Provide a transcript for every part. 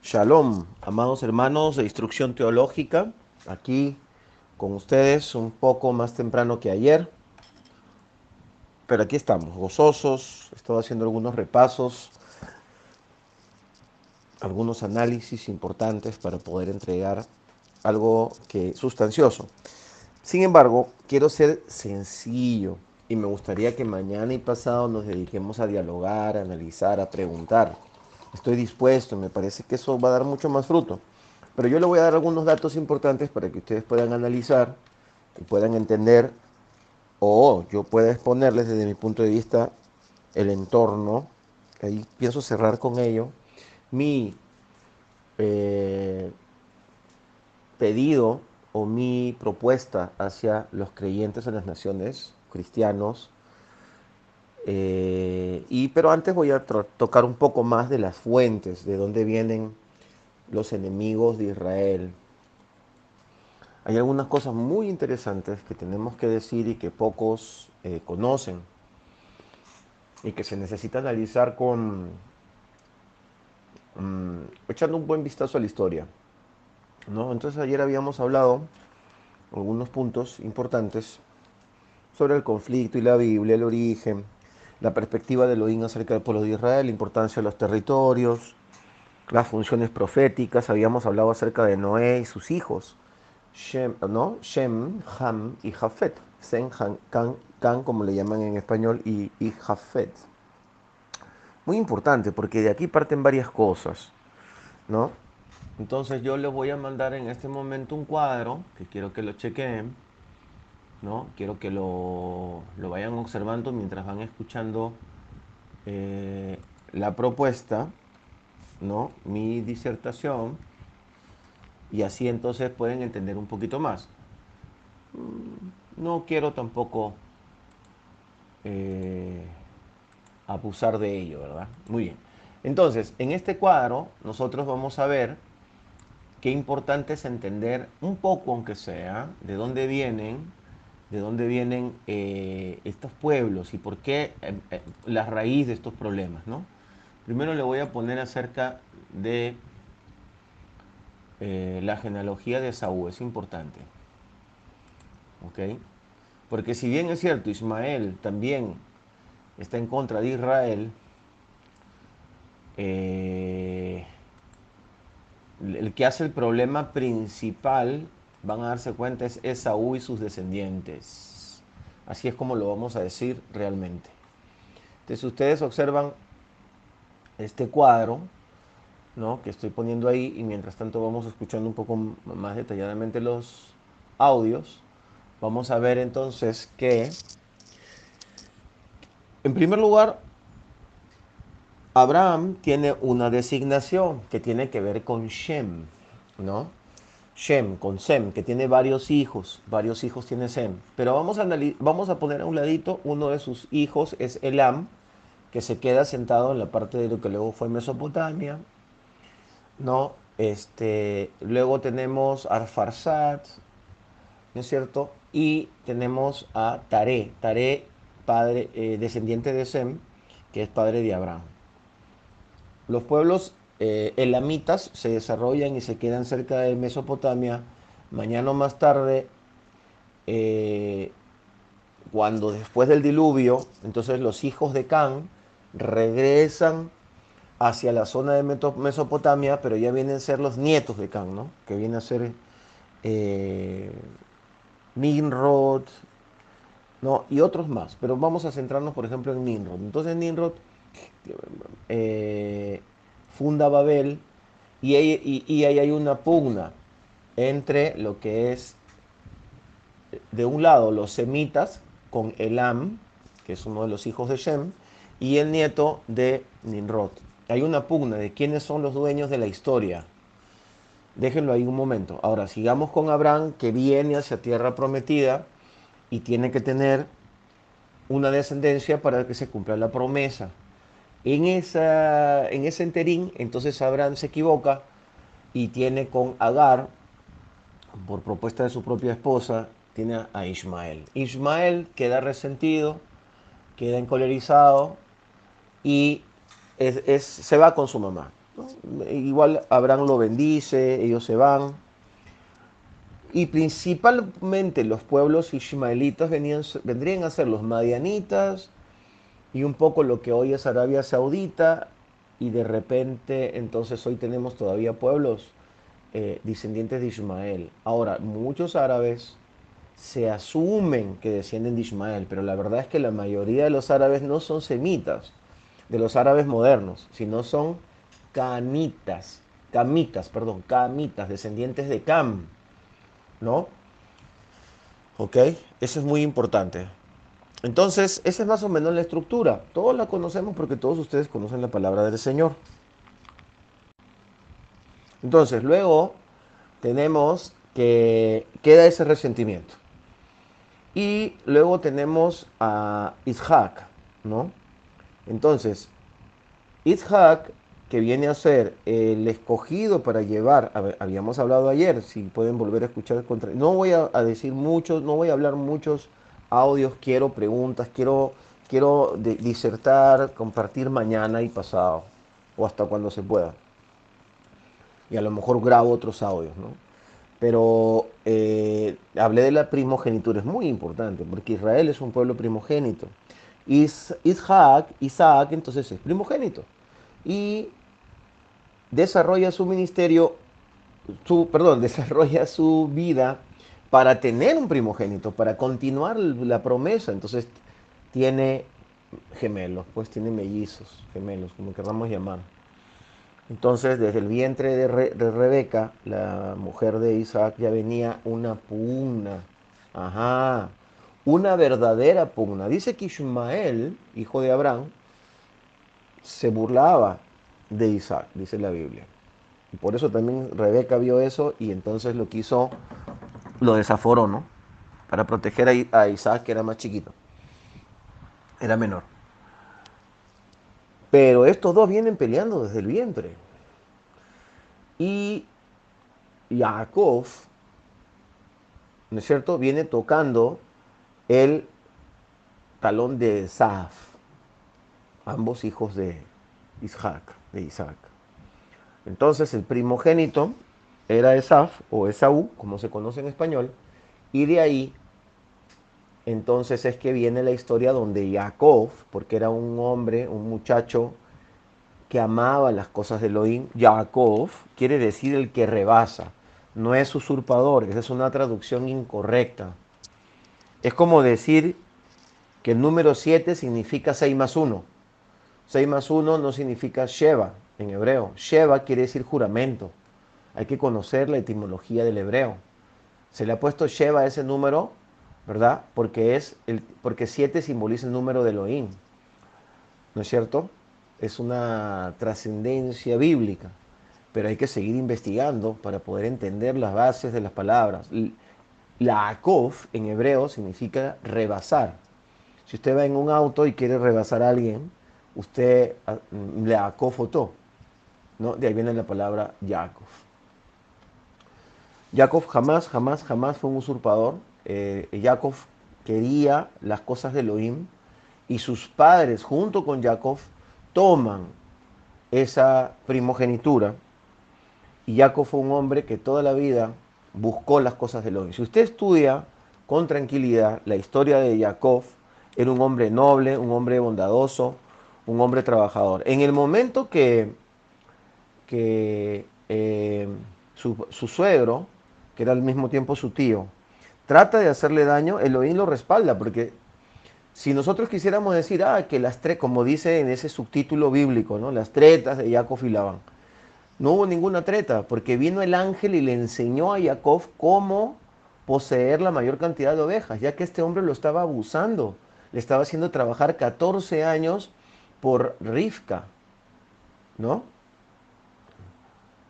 Shalom, amados hermanos de Instrucción Teológica, aquí con ustedes un poco más temprano que ayer, pero aquí estamos, gozosos. He estado haciendo algunos repasos, algunos análisis importantes para poder entregar algo que sustancioso. Sin embargo, quiero ser sencillo y me gustaría que mañana y pasado nos dediquemos a dialogar, a analizar, a preguntar. Estoy dispuesto, me parece que eso va a dar mucho más fruto. Pero yo le voy a dar algunos datos importantes para que ustedes puedan analizar y puedan entender, o yo pueda exponerles desde mi punto de vista el entorno. Ahí pienso cerrar con ello mi eh, pedido o mi propuesta hacia los creyentes en las naciones, cristianos. Pero antes voy a tocar un poco más de las fuentes, de dónde vienen los enemigos de Israel. Hay algunas cosas muy interesantes que tenemos que decir y que pocos conocen y que se necesita analizar con echando un buen vistazo a la historia, ¿no? Entonces ayer habíamos hablado algunos puntos importantes sobre el conflicto y la Biblia, el origen, la perspectiva de Elohim acerca del pueblo de Israel, la importancia de los territorios, las funciones proféticas. Habíamos hablado acerca de Noé y sus hijos, Shem, ¿no? Shem, Ham y Jafet. Sem, Ham, Can, como le llaman en español, y Jafet. Muy importante porque de aquí parten varias cosas, ¿no? Entonces yo les voy a mandar en este momento un cuadro que quiero que lo chequen, ¿no? Quiero que lo vayan observando mientras van escuchando eh, la propuesta, ¿no? Mi disertación, y así entonces pueden entender un poquito más. No quiero tampoco eh, abusar de ello, ¿verdad? Muy bien. Entonces, en este cuadro nosotros vamos a ver qué importante es entender un poco, aunque sea, de dónde vienen estos pueblos y por qué la raíz de estos problemas, ¿no? Primero le voy a poner acerca de la genealogía de Saúl, es importante, ¿ok? Porque si bien es cierto, Ismael también está en contra de Israel, eh, el que hace el problema principal, van a darse cuenta, es Esaú y sus descendientes. Así es como lo vamos a decir realmente. Entonces ustedes observan este cuadro, ¿no?, que estoy poniendo ahí, y mientras tanto vamos escuchando un poco más detalladamente los audios. Vamos a ver entonces que, en primer lugar, Abraham tiene una designación que tiene que ver con Shem, ¿no? Shem, con Sem, que tiene varios hijos tiene Sem. Pero vamos a poner a un ladito, uno de sus hijos es Elam, que se queda sentado en la parte de lo que luego fue Mesopotamia, ¿no? Luego tenemos Arfarsad, ¿no es cierto? Y tenemos a Taré, padre, descendiente de Sem, que es padre de Abraham. Los pueblos elamitas se desarrollan y se quedan cerca de Mesopotamia. Mañana o más tarde, eh, cuando después del diluvio, entonces los hijos de Can regresan hacia la zona de Mesopotamia, pero ya vienen a ser los nietos de Can, ¿no? Que vienen a ser eh, Nimrod, ¿no? Y otros más. Pero vamos a centrarnos, por ejemplo, en Nimrod. Entonces Nimrod eh, funda Babel, y ahí hay una pugna entre lo que es, de un lado, los semitas con Elam, que es uno de los hijos de Shem, y el nieto de Nimrod. Hay una pugna de quiénes son los dueños de la historia. Déjenlo ahí un momento. Ahora sigamos con Abraham, que viene hacia tierra prometida y tiene que tener una descendencia para que se cumpla la promesa. En ese enterín, entonces Abraham se equivoca y tiene con Agar, por propuesta de su propia esposa, tiene a Ismael. Ismael queda resentido, queda encolerizado y se va con su mamá. ¿no? Igual Abraham lo bendice, ellos se van. Y principalmente los pueblos ismaelitas vendrían a ser los madianitas y un poco lo que hoy es Arabia Saudita. Y de repente, entonces hoy tenemos todavía pueblos descendientes de Ismael. Ahora, muchos árabes se asumen que descienden de Ismael, pero la verdad es que la mayoría de los árabes no son semitas, de los árabes modernos, sino son camitas, descendientes de Cam, ¿no? ¿Ok? Eso es muy importante. Entonces, esa es más o menos la estructura. Todos la conocemos porque todos ustedes conocen la palabra del Señor. Entonces, luego tenemos que queda ese resentimiento. Y luego tenemos a Isaac, ¿no? Entonces, Isaac, que viene a ser el escogido para llevar, habíamos hablado ayer, si pueden volver a escuchar, no voy a decir muchos, no voy a hablar muchos audios, quiero preguntas, quiero disertar, compartir mañana y pasado, o hasta cuando se pueda. Y a lo mejor grabo otros audios, ¿no? Pero hablé de la primogenitura, es muy importante, porque Israel es un pueblo primogénito. Isaac entonces es primogénito. Y desarrolla su ministerio, desarrolla su vida para tener un primogénito, para continuar la promesa. Entonces tiene gemelos, pues tiene mellizos, gemelos, como queramos llamar. Entonces, desde el vientre de Rebeca, la mujer de Isaac, ya venía una pugna. Ajá, una verdadera pugna. Dice que Ismael, hijo de Abraham, se burlaba de Isaac, dice la Biblia. Y por eso también Rebeca vio eso y entonces lo desaforó, ¿no? Para proteger a Isaac, que era más chiquito, era menor. Pero estos dos vienen peleando desde el vientre. Y Jacob, ¿no es cierto?, viene tocando el talón de Esaf, ambos hijos de Isaac. Entonces el primogénito era Esaf o Esaú, como se conoce en español, y de ahí entonces es que viene la historia donde Jacob, porque era un hombre, un muchacho que amaba las cosas de Elohim, Jacob quiere decir el que rebasa, no es usurpador, esa es una traducción incorrecta. Es como decir que el número 7 significa 6 más uno. 6 más uno no significa Sheva en hebreo. Sheva quiere decir juramento. Hay que conocer la etimología del hebreo. Se le ha puesto Sheva a ese número, ¿verdad? Porque 7 simboliza el número de Elohim, ¿no es cierto? Es una trascendencia bíblica, pero hay que seguir investigando para poder entender las bases de las palabras. La Akov en hebreo significa rebasar. Si usted va en un auto y quiere rebasar a alguien, usted le acofotó, ¿no? De ahí viene la palabra Jacob. Jacob jamás fue un usurpador. Jacob quería las cosas de Elohim y sus padres, junto con Jacob, toman esa primogenitura. Y Jacob fue un hombre que toda la vida buscó las cosas de Elohim. Si usted estudia con tranquilidad la historia de Jacob, era un hombre noble, un hombre bondadoso, un hombre trabajador. En el momento que su suegro, que era al mismo tiempo su tío, trata de hacerle daño, Elohim lo respalda, porque si nosotros quisiéramos decir, que las tres, como dice en ese subtítulo bíblico, ¿no? Las tretas de Jacob y Labán. No hubo ninguna treta, porque vino el ángel y le enseñó a Jacob cómo poseer la mayor cantidad de ovejas, ya que este hombre lo estaba abusando. Le estaba haciendo trabajar 14 años por Rivka, ¿no?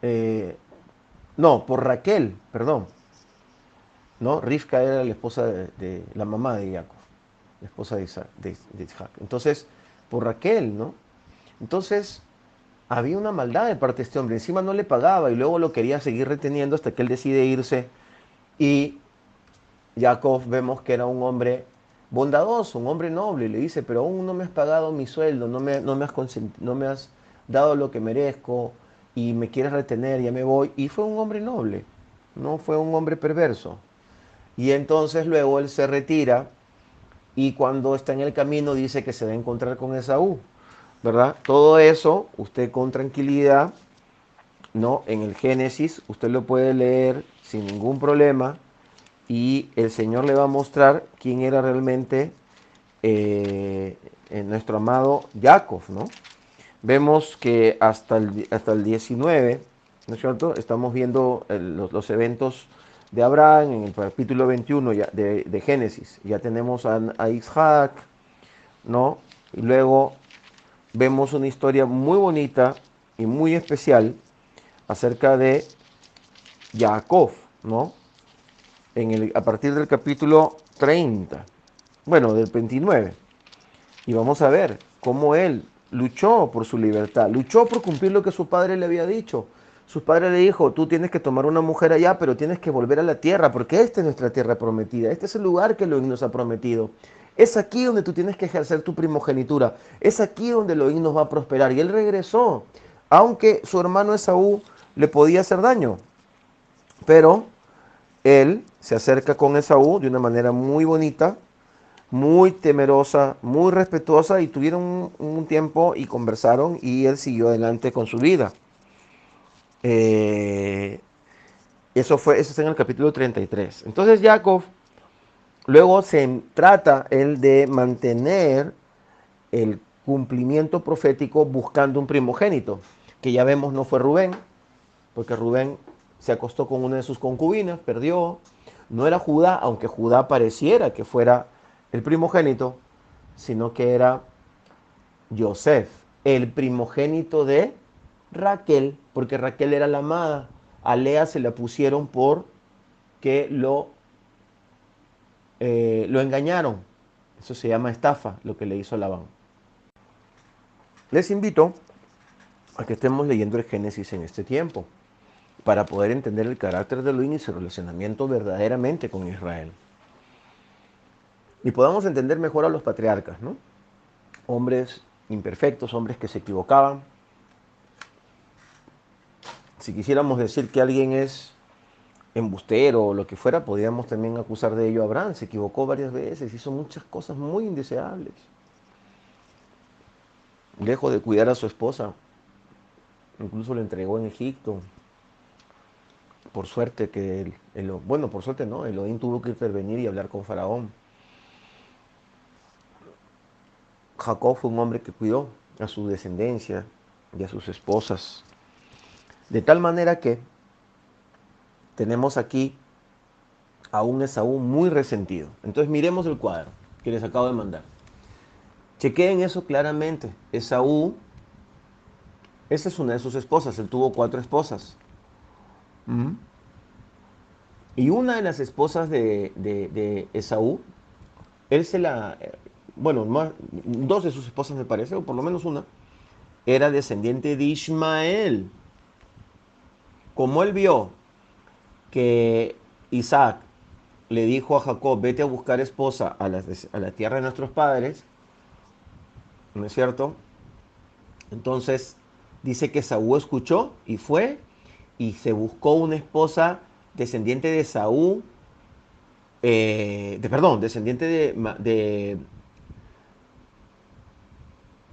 Eh, no, por Raquel, perdón, ¿no? Rivka era la esposa de la mamá de Jacob, la esposa de Isaac. Entonces, por Raquel, ¿no? Entonces, había una maldad de parte de este hombre. Encima no le pagaba y luego lo quería seguir reteniendo hasta que él decide irse. Y Jacob vemos que era un hombre bondadoso, un hombre noble. Y le dice, pero aún no me has pagado mi sueldo, no me has dado lo que merezco. y me quieres retener, ya me voy. Y fue un hombre noble, no fue un hombre perverso. Y entonces luego él se retira y cuando está en el camino dice que se va a encontrar con Esaú, ¿verdad? Todo eso, usted con tranquilidad, ¿no? En el Génesis, usted lo puede leer sin ningún problema y el Señor le va a mostrar quién era realmente nuestro amado Jacob, ¿no? Vemos que hasta el 19, ¿no es cierto? Estamos viendo los eventos de Abraham en el capítulo 21 de Génesis. Ya tenemos a Isaac, ¿no? Y luego vemos una historia muy bonita y muy especial acerca de Jacob, ¿no? A partir del capítulo 30, bueno, del 29. Y vamos a ver cómo él luchó por su libertad, luchó por cumplir lo que su padre le había dicho. Su padre le dijo, tú tienes que tomar una mujer allá, pero tienes que volver a la tierra, porque esta es nuestra tierra prometida, este es el lugar que Elohim nos ha prometido. Es aquí donde tú tienes que ejercer tu primogenitura, es aquí donde Elohim nos va a prosperar. Y él regresó, aunque su hermano Esaú le podía hacer daño, pero él se acerca con Esaú de una manera muy bonita, muy temerosa, muy respetuosa y tuvieron un tiempo y conversaron y él siguió adelante con su vida. Eh, eso está en el capítulo 33. Entonces Jacob luego se trata él de mantener el cumplimiento profético buscando un primogénito, que ya vemos no fue Rubén, porque Rubén se acostó con una de sus concubinas, perdió. No era Judá, aunque Judá pareciera que fuera el primogénito, sino que era Yosef, el primogénito de Raquel, porque Raquel era la amada. A Lea se la pusieron por que lo engañaron. Eso se llama estafa, lo que le hizo Labán. Les invito a que estemos leyendo el Génesis en este tiempo, para poder entender el carácter de Elohim y su relacionamiento verdaderamente con Israel. Y podamos entender mejor a los patriarcas, ¿no? Hombres imperfectos, hombres que se equivocaban. Si quisiéramos decir que alguien es embustero o lo que fuera, podríamos también acusar de ello a Abraham. Se equivocó varias veces, hizo muchas cosas muy indeseables. Lejos de cuidar a su esposa, incluso le entregó en Egipto. Por suerte que, bueno, por suerte no, Elohim tuvo que intervenir y hablar con Faraón. Jacob fue un hombre que cuidó a su descendencia y a sus esposas. De tal manera que tenemos aquí a un Esaú muy resentido. Entonces miremos el cuadro que les acabo de mandar. Chequeen eso claramente. Esaú, esa es una de sus esposas. Él tuvo 4 esposas. ¿Mm? Y una de las esposas de Esaú, él se la... Bueno, dos de sus esposas me parece, o por lo menos una, era descendiente de Ismael. Como él vio que Isaac le dijo a Jacob, vete a buscar esposa a la tierra de nuestros padres, ¿no es cierto? Entonces dice que Saúl escuchó y fue y se buscó una esposa descendiente de Saúl, perdón, descendiente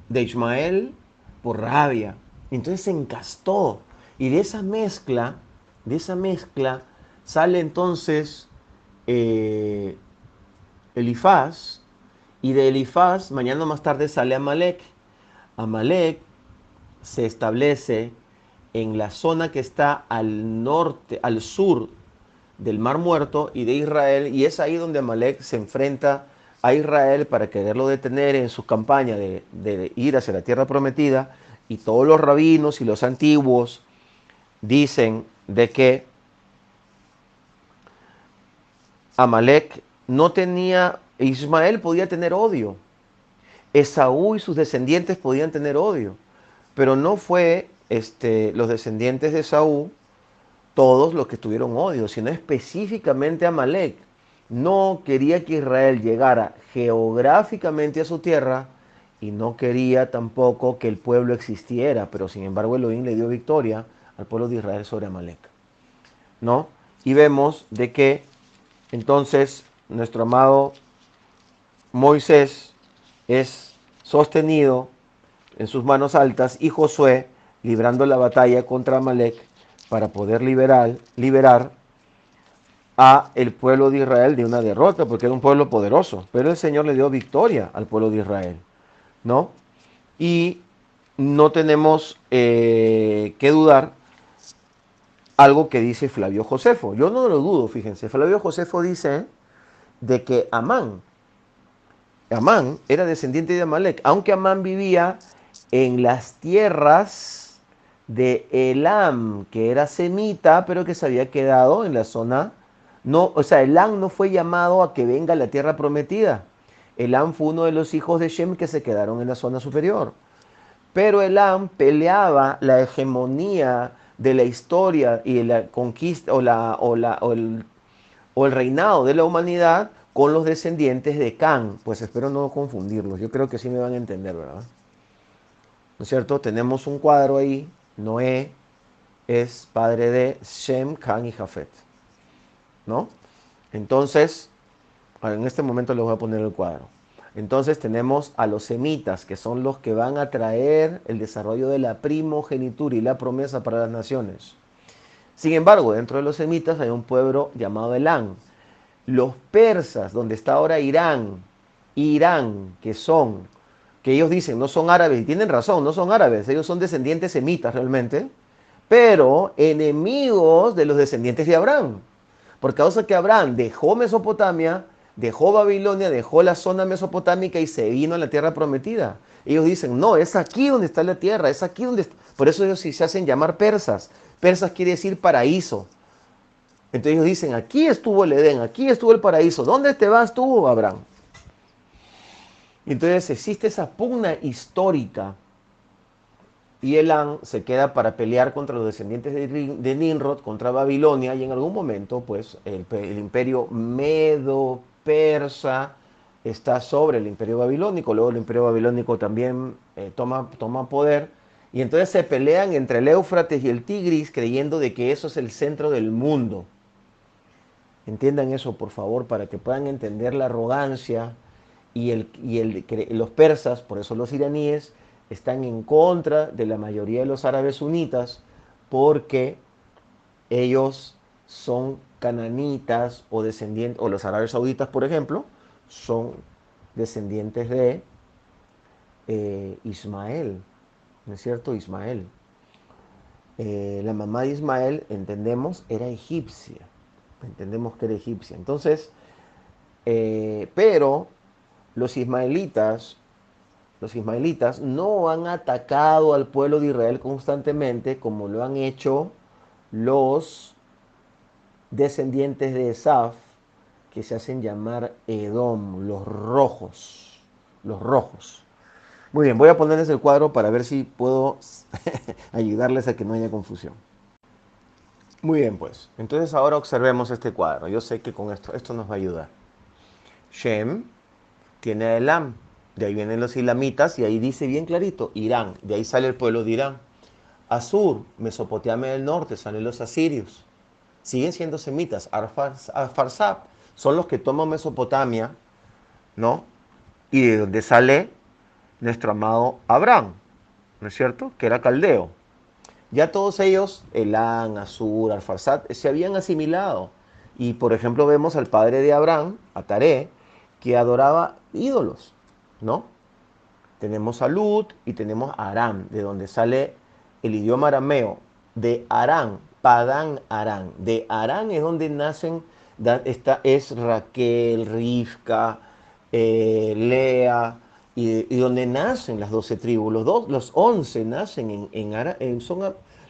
de Ismael por rabia. Entonces se encastó y de esa mezcla sale entonces eh, Elifaz, y de Elifaz mañana más tarde sale Amalek. Amalek se establece en la zona que está al norte, al sur del Mar Muerto y de Israel, y es ahí donde Amalek se enfrenta a Israel para quererlo detener en sus campañas de ir hacia la tierra prometida, y todos los rabinos y los antiguos dicen de que Amalek no tenía, Ismael podía tener odio, Esaú y sus descendientes podían tener odio, pero no fue los descendientes de Esaú todos los que tuvieron odio, sino específicamente Amalek. No quería que Israel llegara geográficamente a su tierra y no quería tampoco que el pueblo existiera, pero sin embargo Elohim le dio victoria al pueblo de Israel sobre Amalek, ¿no? Y vemos de que entonces nuestro amado Moisés es sostenido en sus manos altas y Josué librando la batalla contra Amalek para poder liberar a el pueblo de Israel de una derrota, porque era un pueblo poderoso, pero el Señor le dio victoria al pueblo de Israel, ¿no? Y no tenemos que dudar algo que dice Flavio Josefo. Yo no lo dudo, fíjense. Flavio Josefo dice de que Amán era descendiente de Amalek, aunque Amán vivía en las tierras de Elam, que era semita, pero que se había quedado en la zona. No, o sea, Elam no fue llamado a que venga a la tierra prometida. Elam fue uno de los hijos de Shem que se quedaron en la zona superior. Pero Elam peleaba la hegemonía de la historia y la conquista o el reinado de la humanidad con los descendientes de Can. Pues espero no confundirlos. Yo creo que sí me van a entender, ¿verdad? ¿No es cierto? Tenemos un cuadro ahí. Noé es padre de Shem, Can y Jafet, ¿no? Entonces, en este momento les voy a poner el cuadro. Entonces tenemos a los semitas, que son los que van a traer el desarrollo de la primogenitura y la promesa para las naciones. Sin embargo, dentro de los semitas hay un pueblo llamado Elam. Los persas, donde está ahora Irán, que ellos dicen no son árabes, y tienen razón, no son árabes, ellos son descendientes semitas realmente, pero enemigos de los descendientes de Abraham. Por causa que Abraham dejó Mesopotamia, dejó Babilonia, dejó la zona mesopotámica y se vino a la tierra prometida. Ellos dicen, no, es aquí donde está la tierra, es aquí donde está. Por eso ellos sí se hacen llamar persas. Persas quiere decir paraíso. Entonces ellos dicen, aquí estuvo el Edén, aquí estuvo el paraíso. ¿Dónde te vas tú, Abraham? Entonces existe esa pugna histórica y Elam se queda para pelear contra los descendientes de Nimrod, contra Babilonia, y en algún momento, pues, el imperio medo-persa está sobre el imperio babilónico, luego el imperio babilónico también toma poder, y entonces se pelean entre el Éufrates y el Tigris, creyendo de que eso es el centro del mundo. Entiendan eso, por favor, para que puedan entender la arrogancia los persas, por eso los iraníes, están en contra de la mayoría de los árabes sunitas porque ellos son cananitas o descendientes, o los árabes sauditas, por ejemplo, son descendientes de Ismael, ¿no es cierto? Ismael. La mamá de Ismael, entendemos, era egipcia. Entendemos que era egipcia. Entonces, pero los ismaelitas Los ismaelitas no han atacado al pueblo de Israel constantemente como lo han hecho los descendientes de Esaf, que se hacen llamar Edom, los rojos. Los rojos. Muy bien, voy a ponerles el cuadro para ver si puedo ayudarles a que no haya confusión. Muy bien, pues. Entonces ahora observemos este cuadro. Yo sé que con esto nos va a ayudar. Shem tiene a Elam. De ahí vienen los ilamitas y ahí dice bien clarito, Irán. De ahí sale el pueblo de Irán. Asur, Mesopotamia del norte, salen los asirios. Siguen siendo semitas. Arfarsab son los que toman Mesopotamia, ¿no? Y de donde sale nuestro amado Abraham, ¿no es cierto? Que era caldeo. Ya todos ellos, Elam, Asur, Arfarsad, se habían asimilado. Y por ejemplo vemos al padre de Abraham, a Taré, que adoraba ídolos, ¿no? Tenemos a Lut y tenemos a Aram, de donde sale el idioma arameo. De Aram, Padán Aram. De Aram es donde nacen, es Raquel, Rivka, Lea, y donde nacen las 12 tribus. Los 11 nacen en Aram,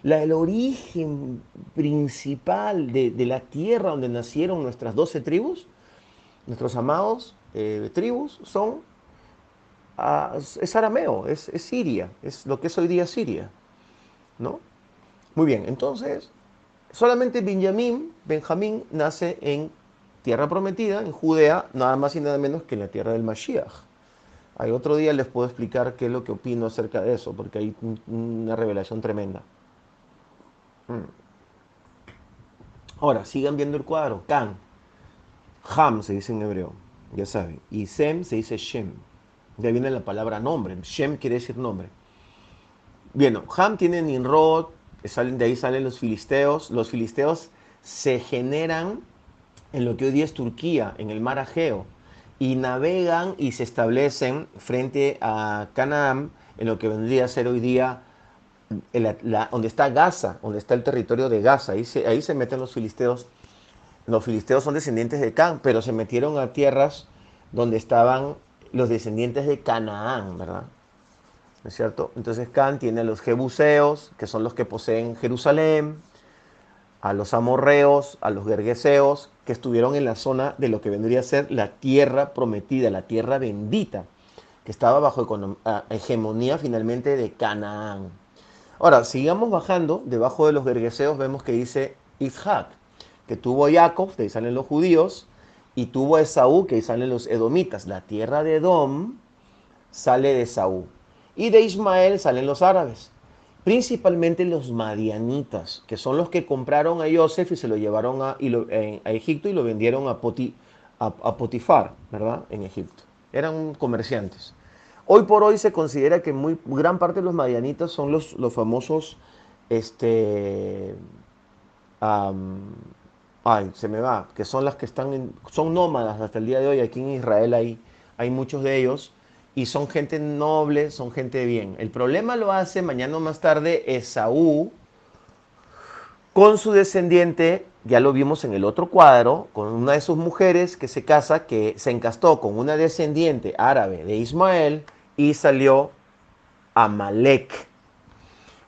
el origen principal de la tierra donde nacieron nuestras 12 tribus, nuestros amados tribus, es arameo, es Siria, es lo que es hoy día Siria, ¿no? Muy bien, entonces, solamente Benjamín nace en tierra prometida, en Judea, nada más y nada menos que en la tierra del Mashiach. Hay otro día les puedo explicar qué es lo que opino acerca de eso, porque hay una revelación tremenda. Mm. Ahora, sigan viendo el cuadro. Can, Ham se dice en hebreo, ya saben. Y Sem se dice Shem. De ahí viene la palabra nombre. Shem quiere decir nombre. Bien, Ham tiene Nimrod, de ahí salen los filisteos. Los filisteos se generan en lo que hoy día es Turquía, en el mar Egeo, y navegan y se establecen frente a Canaán, en lo que vendría a ser hoy día donde está Gaza, donde está el territorio de Gaza. Ahí se meten los filisteos. Los filisteos son descendientes de Can, pero se metieron a tierras donde estaban los descendientes de Canaán, ¿verdad? ¿No es cierto? Entonces Can tiene a los jebuseos, que son los que poseen Jerusalén, a los amorreos, a los gergeseos, que estuvieron en la zona de lo que vendría a ser la tierra prometida, la tierra bendita, que estaba bajo hegemonía finalmente de Canaán. Ahora, sigamos bajando, debajo de los gergeseos vemos que dice Isaac, que tuvo a Jacob, de ahí salen los judíos, y tuvo a Esaú, que ahí salen los edomitas. La tierra de Edom sale de Esaú. Y de Ismael salen los árabes, principalmente los madianitas, que son los que compraron a Joseph y se lo llevaron a Egipto y lo vendieron a Potifar, ¿verdad? En Egipto. Eran comerciantes. Hoy por hoy se considera que muy gran parte de los madianitas son los famosos, este, am, ay, se me va, que son las que son nómadas hasta el día de hoy. Aquí en Israel hay muchos de ellos y son gente noble, son gente de bien. El problema lo hace mañana o más tarde Esaú con su descendiente, ya lo vimos en el otro cuadro, con una de sus mujeres que se casa, que se encastó con una descendiente árabe de Ismael y salió Amalek.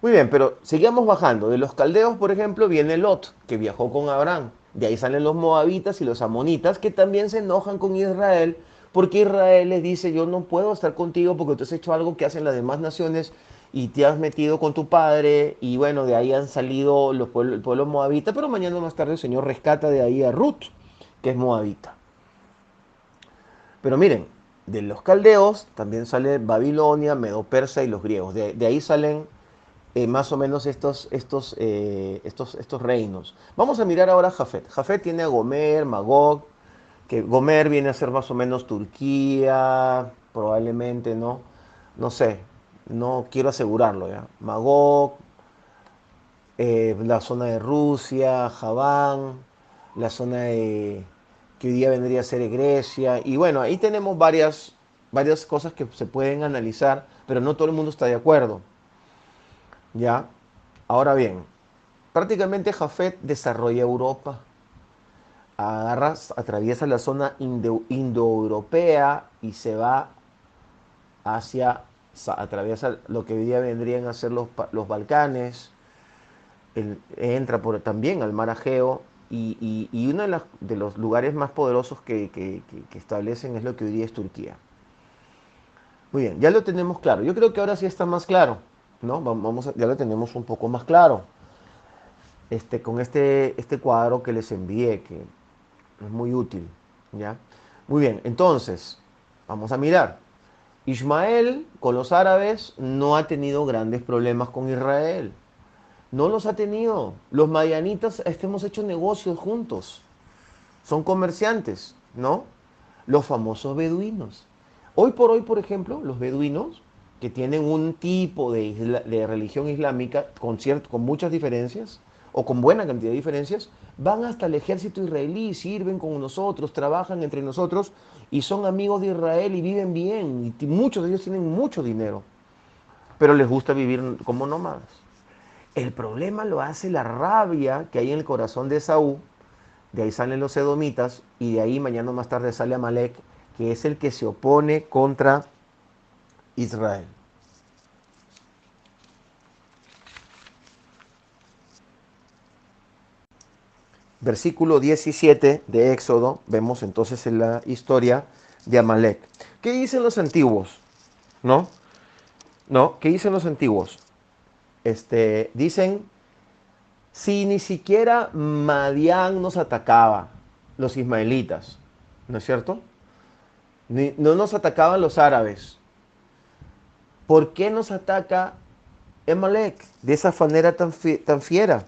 Muy bien, pero sigamos bajando. De los caldeos, por ejemplo, viene Lot, que viajó con Abraham. De ahí salen los moabitas y los amonitas, que también se enojan con Israel, porque Israel les dice, yo no puedo estar contigo porque tú has hecho algo que hacen las demás naciones y te has metido con tu padre. Y bueno, de ahí han salido el pueblo moabita, pero mañana más tarde el Señor rescata de ahí a Ruth, que es moabita. Pero miren, de los caldeos también sale Babilonia, Medo-Persa y los griegos. De ahí salen más o menos estos reinos. Vamos a mirar ahora a Jafet. Jafet tiene a Gomer, Magog, que Gomer viene a ser más o menos Turquía, probablemente, ¿no? No sé, no quiero asegurarlo, ¿ya? Magog, la zona de Rusia, Javán, la zona que hoy día vendría a ser Grecia. Y bueno, ahí tenemos varias cosas que se pueden analizar, pero no todo el mundo está de acuerdo, ¿ya? Ahora bien, prácticamente Jafet desarrolla Europa, atraviesa la zona indoeuropea y se va hacia, atraviesa lo que hoy día vendrían a ser los Balcanes, entra también al mar Egeo y uno de los lugares más poderosos que establecen es lo que hoy día es Turquía. Muy bien, ya lo tenemos claro. Yo creo que ahora sí está más claro, ¿no? Ya lo tenemos un poco más claro. Con este cuadro que les envié, que es muy útil, ¿ya? Muy bien, entonces, vamos a mirar. Ismael con los árabes no ha tenido grandes problemas con Israel. No los ha tenido. Los madianitas hemos hecho negocios juntos. Son comerciantes, ¿no? Los famosos beduinos. Hoy por hoy, por ejemplo, los beduinos, que tienen un tipo de religión islámica con muchas diferencias, o con buena cantidad de diferencias, van hasta el ejército israelí, sirven con nosotros, trabajan entre nosotros y son amigos de Israel y viven bien. Y muchos de ellos tienen mucho dinero, pero les gusta vivir como nómadas. El problema lo hace la rabia que hay en el corazón de Esaú. De ahí salen los edomitas y de ahí mañana más tarde sale Amalek, que es el que se opone contra Israel. Versículo 17 de Éxodo, vemos entonces en la historia de Amalek. ¿Qué dicen los antiguos? ¿No? ¿No? ¿Qué dicen los antiguos? Dicen, si ni siquiera Madián nos atacaba, los ismaelitas, ¿no es cierto? No nos atacaban los árabes. ¿Por qué nos ataca Emalec de esa manera tan fiera?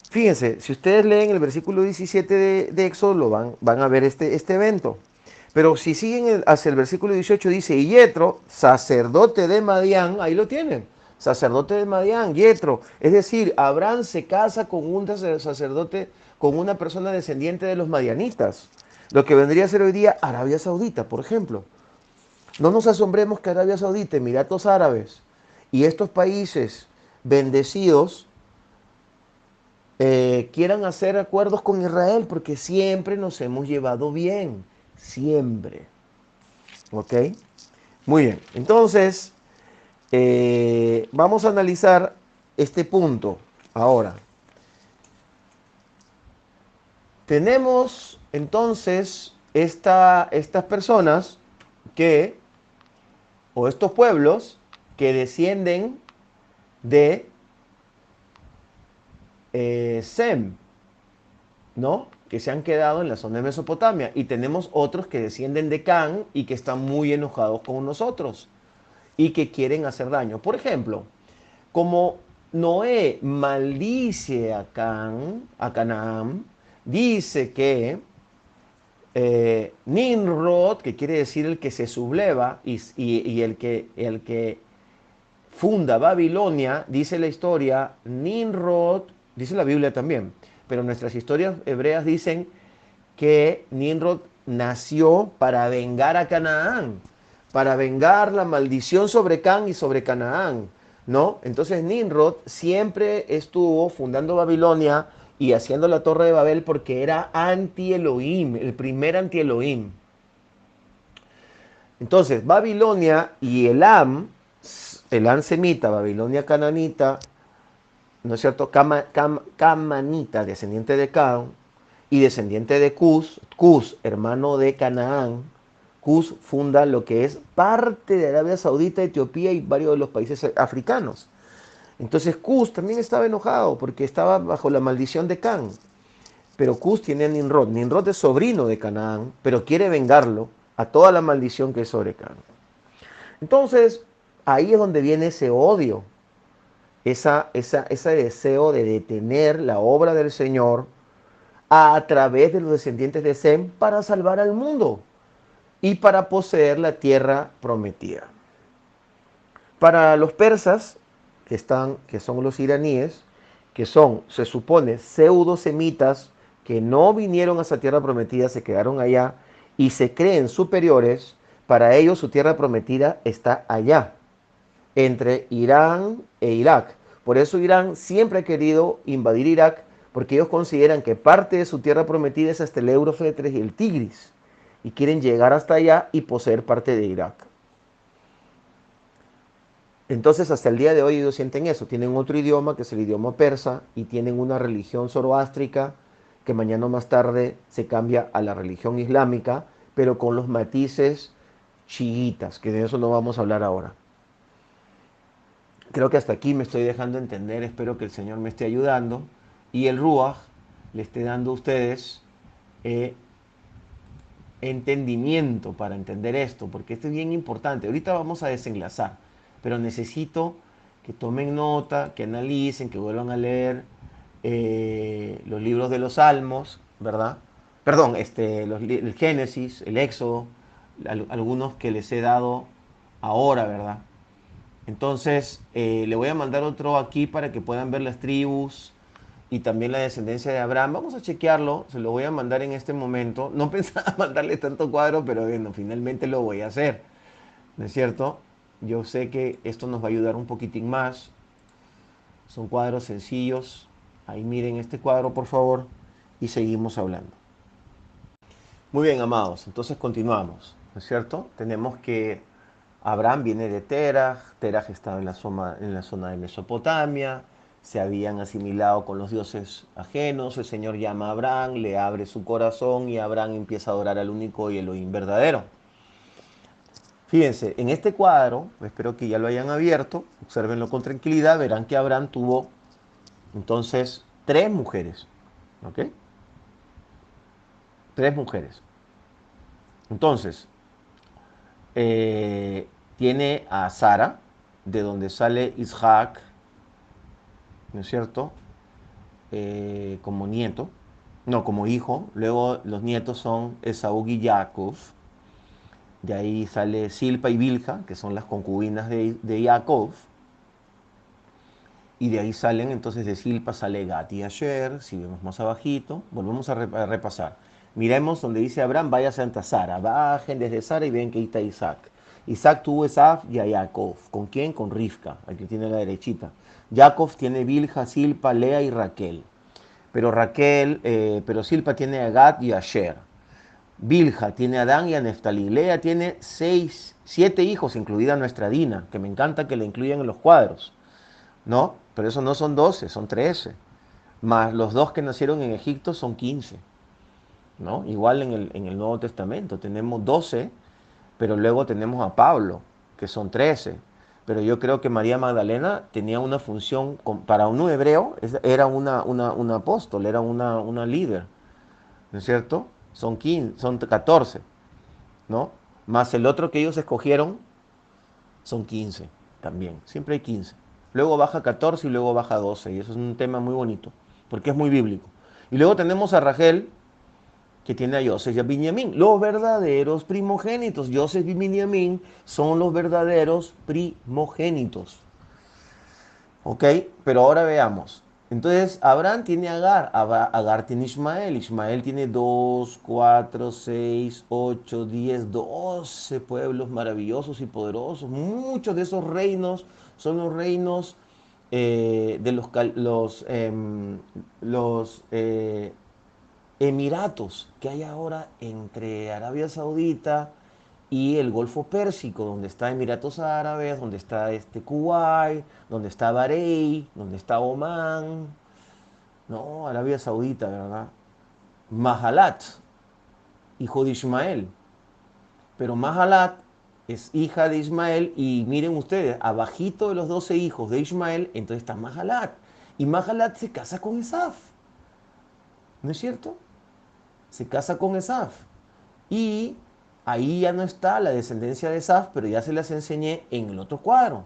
Fíjense, si ustedes leen el versículo 17 de Éxodo, van a ver este evento. Pero si siguen hacia el versículo 18, dice, y Yetro, sacerdote de Madián, ahí lo tienen, sacerdote de Madián, Yetro. Es decir, Abraham se casa con un sacerdote, con una persona descendiente de los madianitas. Lo que vendría a ser hoy día Arabia Saudita, por ejemplo. No nos asombremos que Arabia Saudita, Emiratos Árabes y estos países bendecidos quieran hacer acuerdos con Israel, porque siempre nos hemos llevado bien, siempre. ¿Ok? Muy bien, entonces vamos a analizar este punto ahora. Tenemos entonces estas personas que, o estos pueblos que descienden de Sem, ¿no? Que se han quedado en la zona de Mesopotamia. Y tenemos otros que descienden de Can y que están muy enojados con nosotros y que quieren hacer daño. Por ejemplo, como Noé maldice a a Canaán, dice que Nimrod, que quiere decir el que se subleva y el que funda Babilonia, dice la historia, Nimrod, dice la Biblia también, pero nuestras historias hebreas dicen que Nimrod nació para vengar a Canaán, para vengar la maldición sobre Can y sobre Canaán, ¿no? Entonces Nimrod siempre estuvo fundando Babilonia y haciendo la Torre de Babel porque era anti-Elohim, el primer anti-Elohim. Entonces, Babilonia y Elam semita, Babilonia cananita, ¿no es cierto? Camanita, descendiente de Can, y descendiente de Cus, hermano de Canaán. Cus funda lo que es parte de Arabia Saudita, Etiopía y varios de los países africanos. Entonces Cus también estaba enojado porque estaba bajo la maldición de Can. Pero Cus tiene a Nimrod. Nimrod es sobrino de Canaán, pero quiere vengarlo a toda la maldición que es sobre Can. Entonces, ahí es donde viene ese odio, ese deseo de detener la obra del Señor a través de los descendientes de Sem para salvar al mundo y para poseer la tierra prometida. Para los persas, que son los iraníes, que son, se supone, pseudo-semitas, que no vinieron a esa tierra prometida, se quedaron allá y se creen superiores, para ellos su tierra prometida está allá, entre Irán e Irak. Por eso Irán siempre ha querido invadir Irak, porque ellos consideran que parte de su tierra prometida es hasta el Éufrates y el Tigris, y quieren llegar hasta allá y poseer parte de Irak. Entonces, hasta el día de hoy ellos sienten eso. Tienen otro idioma, que es el idioma persa, y tienen una religión zoroástrica, que mañana o más tarde se cambia a la religión islámica, pero con los matices chiitas, que de eso no vamos a hablar ahora. Creo que hasta aquí me estoy dejando entender, espero que el Señor me esté ayudando y el Ruach le esté dando a ustedes eh, entendimiento para entender esto, porque esto es bien importante. Ahorita vamos a desenlazar, pero necesito que tomen nota, que analicen, que vuelvan a leer los libros de los Salmos, ¿verdad? Perdón, el Génesis, el Éxodo, algunos que les he dado ahora, ¿verdad? Entonces, le voy a mandar otro aquí para que puedan ver las tribus y también la descendencia de Abraham. Vamos a chequearlo, se lo voy a mandar en este momento. No pensaba mandarle tanto cuadro, pero bueno, finalmente lo voy a hacer, ¿no es cierto? Yo sé que esto nos va a ayudar un poquitín más. Son cuadros sencillos. Ahí miren este cuadro, por favor, y seguimos hablando. Muy bien, amados, entonces continuamos, ¿no es cierto? Tenemos que Abraham viene de Teraj, Teraj estaba en la zona de Mesopotamia, se habían asimilado con los dioses ajenos, el Señor llama a Abraham, le abre su corazón y Abraham empieza a adorar al único y Elohim verdadero. Fíjense, en este cuadro, espero que ya lo hayan abierto, observenlo con tranquilidad, verán que Abraham tuvo entonces tres mujeres, ¿ok? Tres mujeres. Entonces, tiene a Sara, de donde sale Isaac, ¿no es cierto? Como nieto, no, como hijo. Luego los nietos son Esaú y Jacob. De ahí sale Silpa y Bilha, que son las concubinas de Jacob. Y de ahí salen, entonces de Silpa sale Gat y Asher. Si vemos más abajito, volvemos a repasar. Miremos donde dice Abraham, vaya a Santa Sara. Bajen desde Sara y ven que ahí está Isaac. Isaac tuvo Esaf y a Jacob. ¿Con quién? Con Rivka, aquí tiene a la derechita. Jacob tiene Bilha, Silpa, Lea y Raquel. Pero Silpa tiene a Gad y a Asher. Bilha tiene a Dan y a Neftalí. Lea tiene 7 hijos, incluida nuestra Dina, que me encanta que la incluyan en los cuadros, ¿no? Pero eso no son 12, son 13. Más los 2 que nacieron en Egipto son 15, ¿no? Igual en el Nuevo Testamento tenemos 12, pero luego tenemos a Pablo, que son 13. Pero yo creo que María Magdalena tenía una función, para un hebreo, era una apóstol, era una líder, ¿no es cierto? Son 15, son 14, ¿no? Más el otro que ellos escogieron son 15 también. Siempre hay 15. Luego baja 14 y luego baja 12. Y eso es un tema muy bonito, porque es muy bíblico. Y luego tenemos a Rachel, que tiene a Joseph y a Benjamín, los verdaderos primogénitos. Joseph y Benjamín son los verdaderos primogénitos. ¿Ok? Pero ahora veamos. Entonces, Abraham tiene a Agar, Agar tiene Ismael, Ismael tiene 2, 4, 6, 8, 10, 12 pueblos maravillosos y poderosos. Muchos de esos reinos son los reinos de los emiratos que hay ahora entre Arabia Saudita y el Golfo Pérsico, donde está Emiratos Árabes, donde está Kuwait, donde está Bahrein, donde está Omán, no, Arabia Saudita, ¿verdad? Mahalat, hijo de Ismael, pero Mahalat es hija de Ismael y miren ustedes, abajito de los 12 hijos de Ismael, entonces está Mahalat, y Mahalat se casa con Esaf, ¿no es cierto? Se casa con Esaf. Y ahí ya no está la descendencia de Esaf, pero ya se las enseñé en el otro cuadro,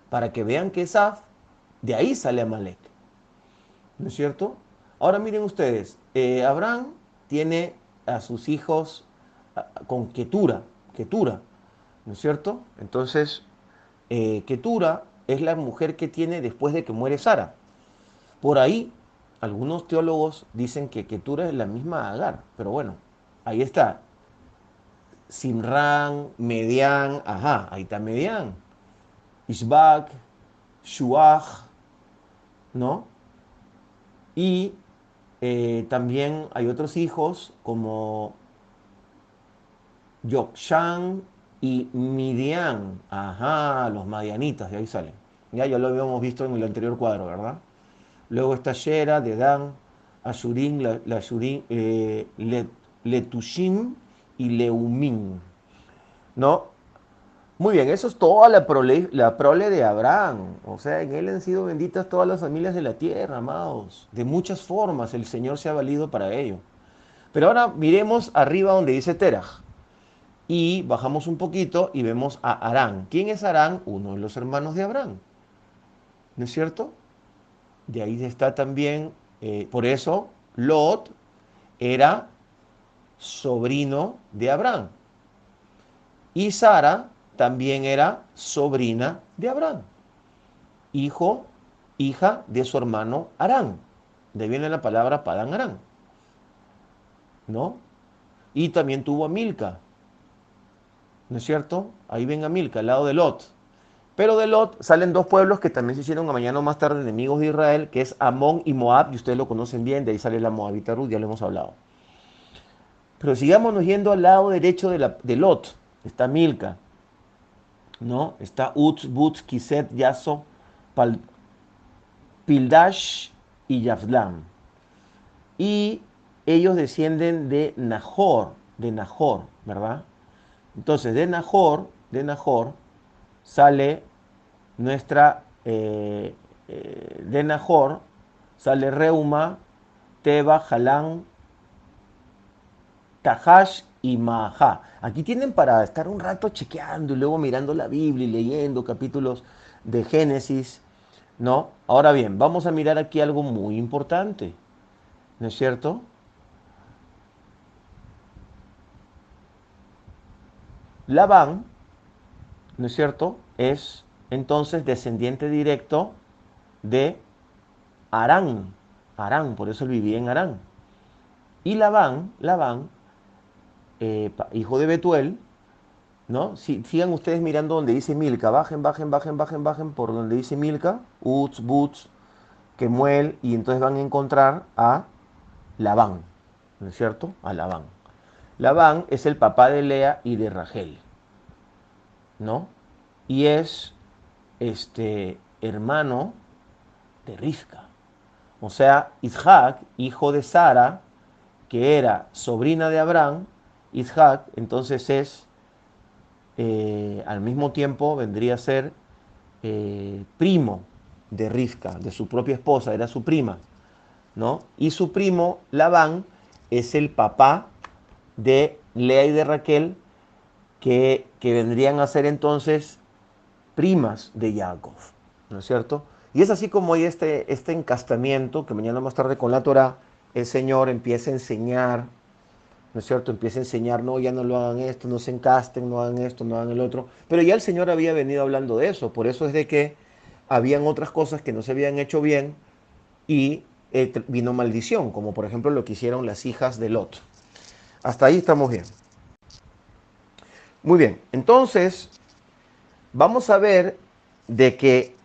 para que vean que Esaf, de ahí sale Amalek, ¿no es cierto? Ahora miren ustedes, Abraham tiene a sus hijos con Ketura, ¿no es cierto? Entonces, Ketura es la mujer que tiene después de que muere Sara. Por ahí, algunos teólogos dicen que Ketura es la misma Agar, pero bueno, ahí está. Simran, Median, ajá, ahí está Median. Ishbak, Shuach, ¿no? Y también hay otros hijos como Yokshan y Midian. Ajá, los madianitas, de ahí salen. Ya lo habíamos visto en el anterior cuadro, ¿verdad? Luego está Shera, Dedan, Ashurim, Letushim y Leumim, ¿no? Muy bien, eso es toda la prole de Abraham. O sea, en él han sido benditas todas las familias de la tierra, amados. De muchas formas el Señor se ha valido para ello. Pero ahora miremos arriba donde dice Terach. Y bajamos un poquito y vemos a Arán. ¿Quién es Arán? Uno de los hermanos de Abraham. ¿No es cierto? De ahí está también, por eso, Lot era sobrino de Abraham. Y Sara también era sobrina de Abraham. Hijo, hija de su hermano Arán. De ahí viene la palabra Padán Arán, ¿no? Y también tuvo a Milca, ¿no es cierto? Ahí ven a Milca, al lado de Lot. Pero de Lot salen 2 pueblos que también se hicieron a mañana o más tarde enemigos de Israel, que es Amón y Moab, y ustedes lo conocen bien, de ahí sale la Moabita Ruth, ya lo hemos hablado. Pero sigámonos yendo al lado derecho de Lot. Está Milca, ¿no? Está Utz, Butz, Kiset, Yaso, Pildash y Yavlam. Y ellos descienden de Nahor, ¿verdad? Entonces, de Nahor sale de Nahor sale Reuma, Teba, Jalán, Tahash y Mahá. Aquí tienen para estar un rato chequeando y luego mirando la Biblia y leyendo capítulos de Génesis, ¿no? Ahora bien, vamos a mirar aquí algo muy importante, ¿no es cierto? Labán, ¿no es cierto? Es entonces descendiente directo de Harán. Harán, por eso él vivía en Harán. Y Labán, hijo de Betuel, ¿no? Sigan ustedes mirando donde dice Milca, bajen por donde dice Milca, Uts, Buts, Kemuel, y entonces van a encontrar a Labán, ¿no es cierto? A Labán. Labán es el papá de Lea y de Rachel, ¿no? Y es hermano de Rivka. O sea, Isaac, hijo de Sara, que era sobrina de Abraham, Isaac, entonces es, al mismo tiempo, vendría a ser primo de Rivka, de su propia esposa, era su prima, ¿no? Y su primo, Labán, es el papá de Lea y de Raquel, que vendrían a ser entonces primas de Jacob, ¿no es cierto? Y es así como hay este encastamiento, que mañana más tarde con la Torah, el Señor empieza a enseñar, ¿no es cierto? Empieza a enseñar, no, ya no lo hagan esto, no se encasten, no hagan esto, no hagan el otro. Pero ya el Señor había venido hablando de eso, por eso es de que habían otras cosas que no se habían hecho bien y vino maldición, como por ejemplo lo que hicieron las hijas de Lot. Hasta ahí estamos bien. Muy bien, entonces vamos a ver de que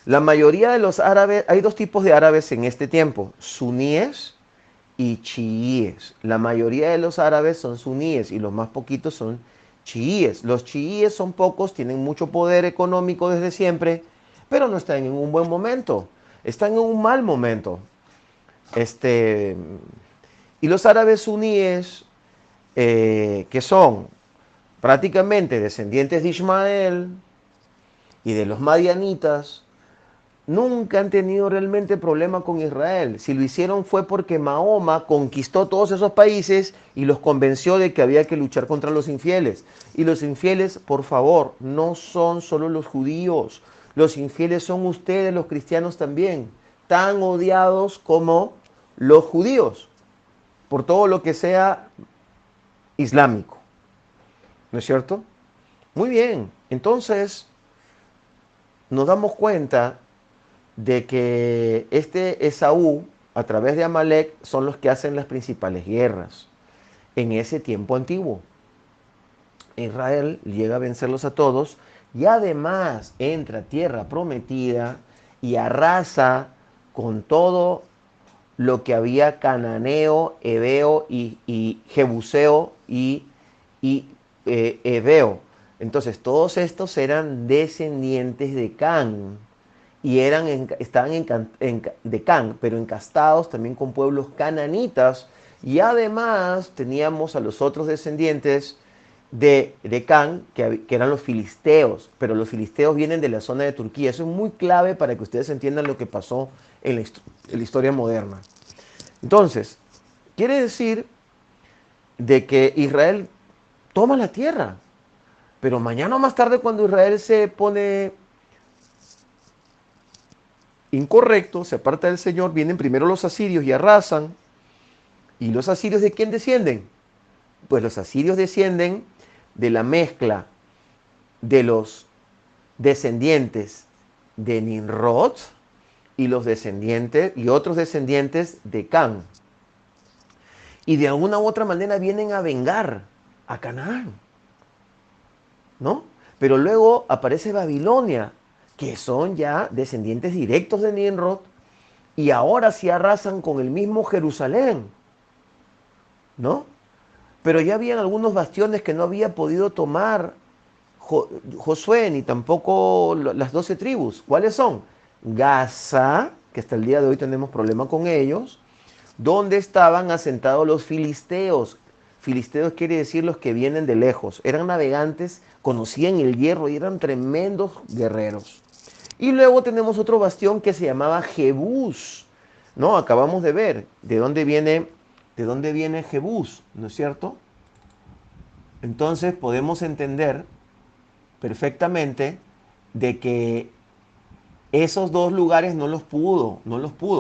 la mayoría de los árabes, hay dos tipos de árabes en este tiempo, suníes y chiíes. La mayoría de los árabes son suníes y los más poquitos son chiíes. Los chiíes son pocos, tienen mucho poder económico desde siempre, pero no están en un buen momento, están en un mal momento. Este, y los árabes suníes, que son prácticamente descendientes de Ismael y de los madianitas, nunca han tenido realmente problema con Israel. Si lo hicieron fue porque Mahoma conquistó todos esos países y los convenció de que había que luchar contra los infieles. Y los infieles, por favor, no son solo los judíos. Los infieles son ustedes, los cristianos también, tan odiados como los judíos, por todo lo que sea islámico. ¿No es cierto? Muy bien, entonces nos damos cuenta de que este Esaú, a través de Amalek, son los que hacen las principales guerras en ese tiempo antiguo. Israel llega a vencerlos a todos y además entra a tierra prometida y arrasa con todo lo que había cananeo, hebeo y jebuseo y heveo. Entonces todos estos eran descendientes de Can y estaban de Can, pero encastados también con pueblos cananitas. Y además teníamos a los otros descendientes de Can, que eran los filisteos, pero los filisteos vienen de la zona de Turquía. Eso es muy clave para que ustedes entiendan lo que pasó en la historia moderna. Entonces, quiere decir de que Israel toma la tierra, pero mañana o más tarde cuando Israel se pone incorrecto, se aparta del Señor, vienen primero los asirios y arrasan. ¿Y los asirios de quién descienden? Pues los asirios descienden de la mezcla de los descendientes de Nimrod y los descendientes y otros descendientes de Can. Y de alguna u otra manera vienen a vengar a Canaán, ¿no? Pero luego aparece Babilonia, que son ya descendientes directos de Nimrod, y ahora sí arrasan con el mismo Jerusalén, ¿no? Pero ya habían algunos bastiones que no había podido tomar Josué ni tampoco las 12 tribus. ¿Cuáles son? Gaza, que hasta el día de hoy tenemos problema con ellos, donde estaban asentados los filisteos. Filisteos quiere decir los que vienen de lejos. Eran navegantes, conocían el hierro y eran tremendos guerreros. Y luego tenemos otro bastión que se llamaba Jebús, ¿no? Acabamos de ver de dónde viene ¿De dónde viene Jebús? ¿No es cierto? Entonces podemos entender perfectamente de que esos dos lugares no los pudo.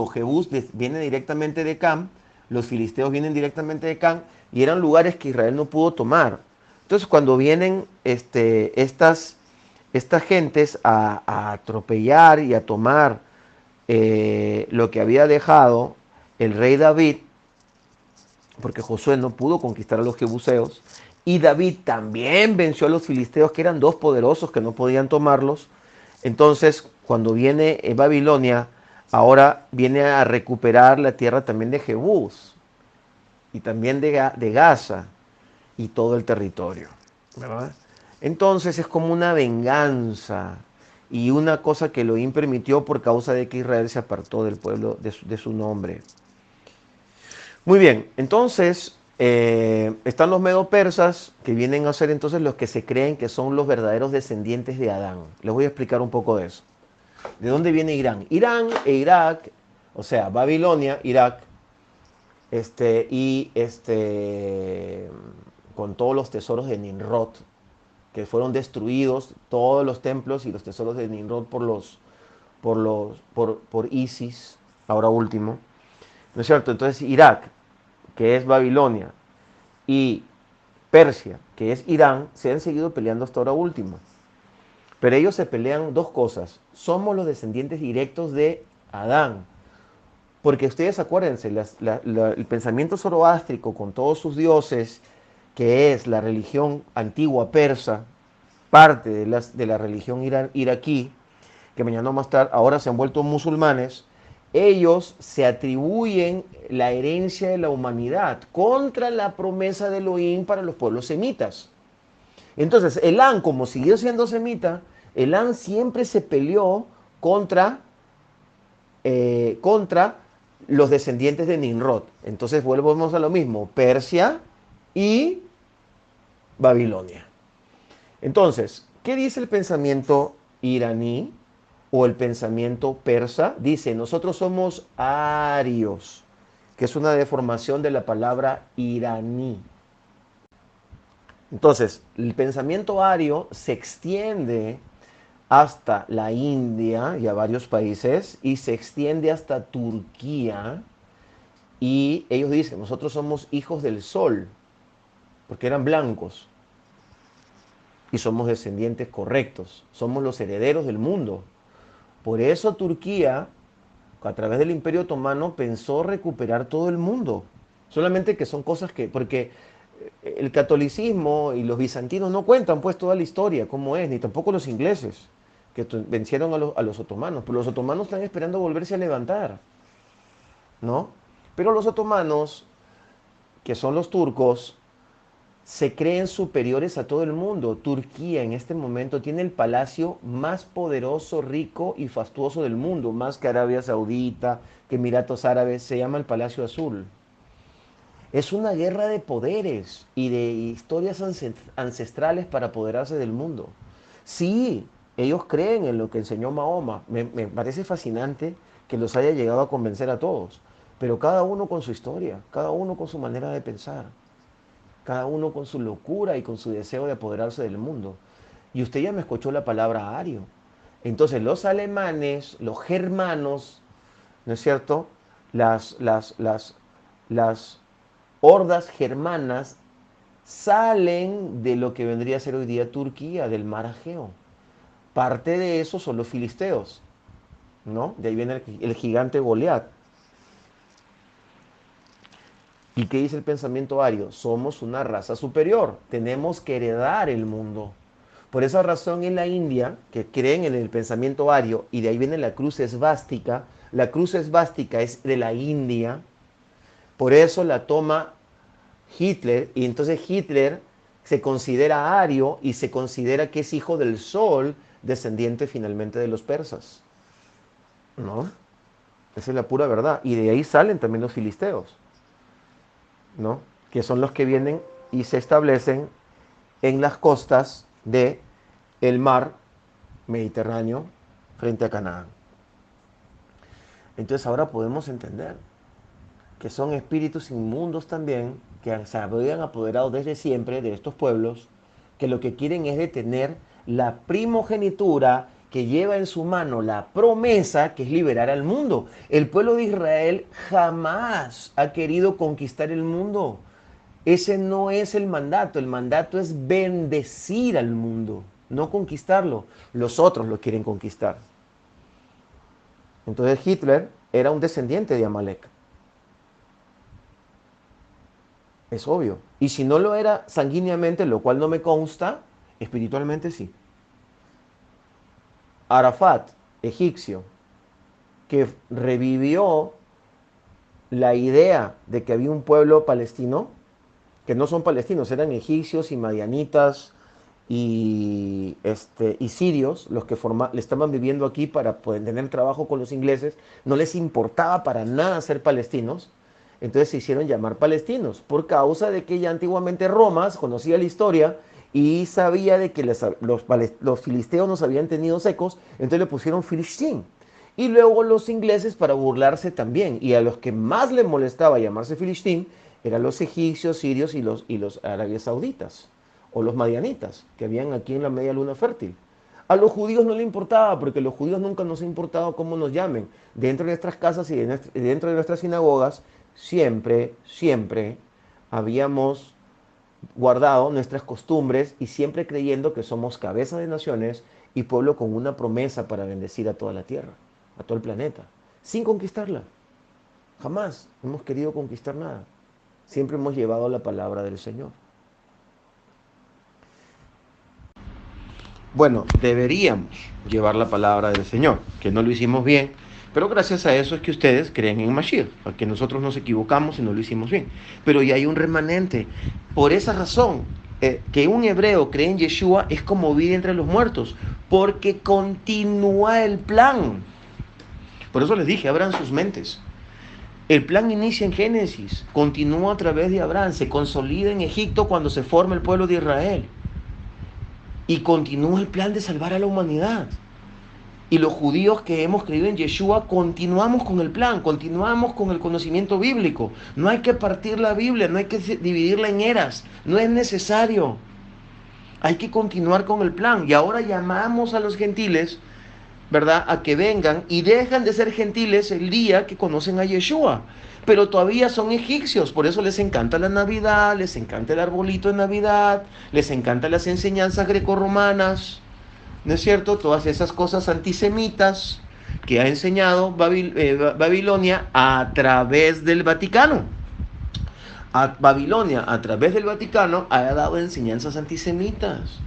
Jebús viene directamente de Cam, los filisteos vienen directamente de Cam, y eran lugares que Israel no pudo tomar. Entonces cuando vienen estas gentes a atropellar y a tomar lo que había dejado el rey David, porque Josué no pudo conquistar a los jebuseos, y David también venció a los filisteos, que eran dos poderosos que no podían tomarlos. Entonces, cuando viene Babilonia, ahora viene a recuperar la tierra también de Jebús, y también de Gaza, y todo el territorio, ¿verdad? Entonces es como una venganza, y una cosa que Elohim permitió por causa de que Israel se apartó del pueblo de su nombre. Muy bien, entonces están los medo-persas, que vienen a ser entonces los que se creen que son los verdaderos descendientes de Adán. Les voy a explicar un poco de eso. ¿De dónde viene Irán? Irán e Irak, o sea, Babilonia, Irak, con todos los tesoros de Nimrod, que fueron destruidos, todos los templos y los tesoros de Nimrod por ISIS, ahora último, ¿no es cierto? Entonces Irak, que es Babilonia, y Persia, que es Irán, se han seguido peleando hasta ahora último. Pero ellos se pelean dos cosas. Somos los descendientes directos de Adán. Porque ustedes acuérdense, el pensamiento zoroástrico con todos sus dioses, que es la religión antigua persa, parte de la religión iraquí, que mañana más tarde, ahora se han vuelto musulmanes, ellos se atribuyen la herencia de la humanidad contra la promesa de Elohim para los pueblos semitas. Entonces, Elán, como siguió siendo semita, Elán siempre se peleó contra los descendientes de Nimrod. Entonces, volvemos a lo mismo, Persia y Babilonia. Entonces, ¿qué dice el pensamiento iraní o el pensamiento persa? Dice, nosotros somos arios, que es una deformación de la palabra iraní. Entonces, el pensamiento ario se extiende hasta la India y a varios países, y se extiende hasta Turquía, y ellos dicen, nosotros somos hijos del sol, porque eran blancos, y somos descendientes correctos, somos los herederos del mundo. Por eso Turquía, a través del Imperio Otomano, pensó recuperar todo el mundo. Solamente que son cosas porque el catolicismo y los bizantinos no cuentan pues toda la historia, cómo es, ni tampoco los ingleses, que vencieron a los otomanos. Pero los otomanos están esperando volverse a levantar, ¿no? Pero los otomanos, que son los turcos, se creen superiores a todo el mundo. Turquía en este momento tiene el palacio más poderoso, rico y fastuoso del mundo, más que Arabia Saudita, que Emiratos Árabes, se llama el Palacio Azul. Es una guerra de poderes y de historias ancestrales para apoderarse del mundo. Sí, ellos creen en lo que enseñó Mahoma. Me parece fascinante que los haya llegado a convencer a todos, pero cada uno con su historia, cada uno con su manera de pensar, cada uno con su locura y con su deseo de apoderarse del mundo. Y usted ya me escuchó la palabra ario. Entonces los alemanes, los germanos, ¿no es cierto? Las hordas germanas salen de lo que vendría a ser hoy día Turquía, del mar Egeo. Parte de eso son los filisteos, ¿no? De ahí viene el gigante Goliat. ¿Y qué dice el pensamiento ario? Somos una raza superior, tenemos que heredar el mundo. Por esa razón en la India, que creen en el pensamiento ario, y de ahí viene la cruz esvástica es de la India, por eso la toma Hitler, y entonces Hitler se considera ario y se considera que es hijo del sol, descendiente finalmente de los persas, ¿no? Esa es la pura verdad. Y de ahí salen también los filisteos, ¿no? Que son los que vienen y se establecen en las costas de el mar Mediterráneo frente a Canaán. Entonces ahora podemos entender. que son espíritus inmundos también, que se habían apoderado desde siempre de estos pueblos, que lo que quieren es detener la primogenitura que lleva en su mano la promesa que es liberar al mundo. El pueblo de Israel jamás ha querido conquistar el mundo. Ese no es el mandato es bendecir al mundo, no conquistarlo. Los otros lo quieren conquistar. Entonces Hitler era un descendiente de Amalek. Es obvio. Y si no lo era sanguíneamente, lo cual no me consta, espiritualmente sí. Arafat, egipcio, que revivió la idea de que había un pueblo palestino, que no son palestinos, eran egipcios y madianitas y sirios, los que le estaban viviendo aquí para poder tener trabajo con los ingleses, no les importaba para nada ser palestinos, entonces se hicieron llamar palestinos, por causa de que ya antiguamente Roma conocía la historia y sabía de que los filisteos nos habían tenido secos, entonces le pusieron Filistín. Y luego los ingleses para burlarse también, y a los que más les molestaba llamarse Filistín, eran los egipcios, sirios y los árabes sauditas, o los madianitas, que habían aquí en la media luna fértil. A los judíos no le importaba, porque a los judíos nunca nos ha importado cómo nos llamen. Dentro de nuestras casas y dentro de nuestras sinagogas, siempre habíamos guardado nuestras costumbres y siempre creyendo que somos cabeza de naciones y pueblo con una promesa para bendecir a toda la tierra, a todo el planeta, sin conquistarla. Jamás hemos querido conquistar nada. Siempre hemos llevado la palabra del Señor. Bueno, deberíamos llevar la palabra del Señor, que no lo hicimos bien, pero gracias a eso es que ustedes creen en Mashiach, porque nosotros nos equivocamos y no lo hicimos bien. Pero ya hay un remanente. Por esa razón, que un hebreo cree en Yeshua es como vida entre los muertos, porque continúa el plan. Por eso les dije, abran sus mentes. El plan inicia en Génesis, continúa a través de Abraham, se consolida en Egipto cuando se forma el pueblo de Israel. Y continúa el plan de salvar a la humanidad. Y los judíos que hemos creído en Yeshua continuamos con el plan, continuamos con el conocimiento bíblico. No hay que partir la Biblia, no hay que dividirla en eras, no es necesario. Hay que continuar con el plan. Y ahora llamamos a los gentiles, ¿verdad?, a que vengan y dejan de ser gentiles el día que conocen a Yeshua. Pero todavía son egipcios, por eso les encanta la Navidad, les encanta el arbolito de Navidad, les encantan las enseñanzas grecorromanas, ¿no es cierto? Todas esas cosas antisemitas que ha enseñado Babilonia a través del Vaticano. Babilonia, a través del Vaticano, ha dado enseñanzas antisemitas.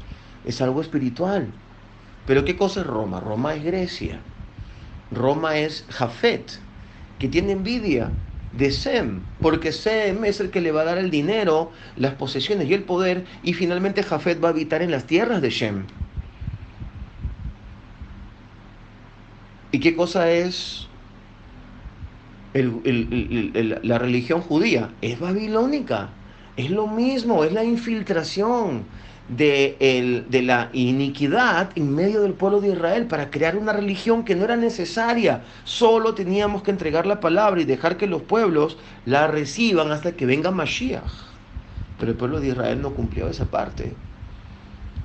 Es algo espiritual. Pero ¿qué cosa es Roma? Roma es Grecia. Roma es Jafet, que tiene envidia de Sem, porque Sem es el que le va a dar el dinero, las posesiones y el poder, y finalmente Jafet va a habitar en las tierras de Shem. ¿Y qué cosa es la religión judía? Es babilónica, es lo mismo, es la infiltración de la iniquidad en medio del pueblo de Israel para crear una religión que no era necesaria. Solo teníamos que entregar la palabra y dejar que los pueblos la reciban hasta que venga Mashiach. Pero el pueblo de Israel no cumplió esa parte.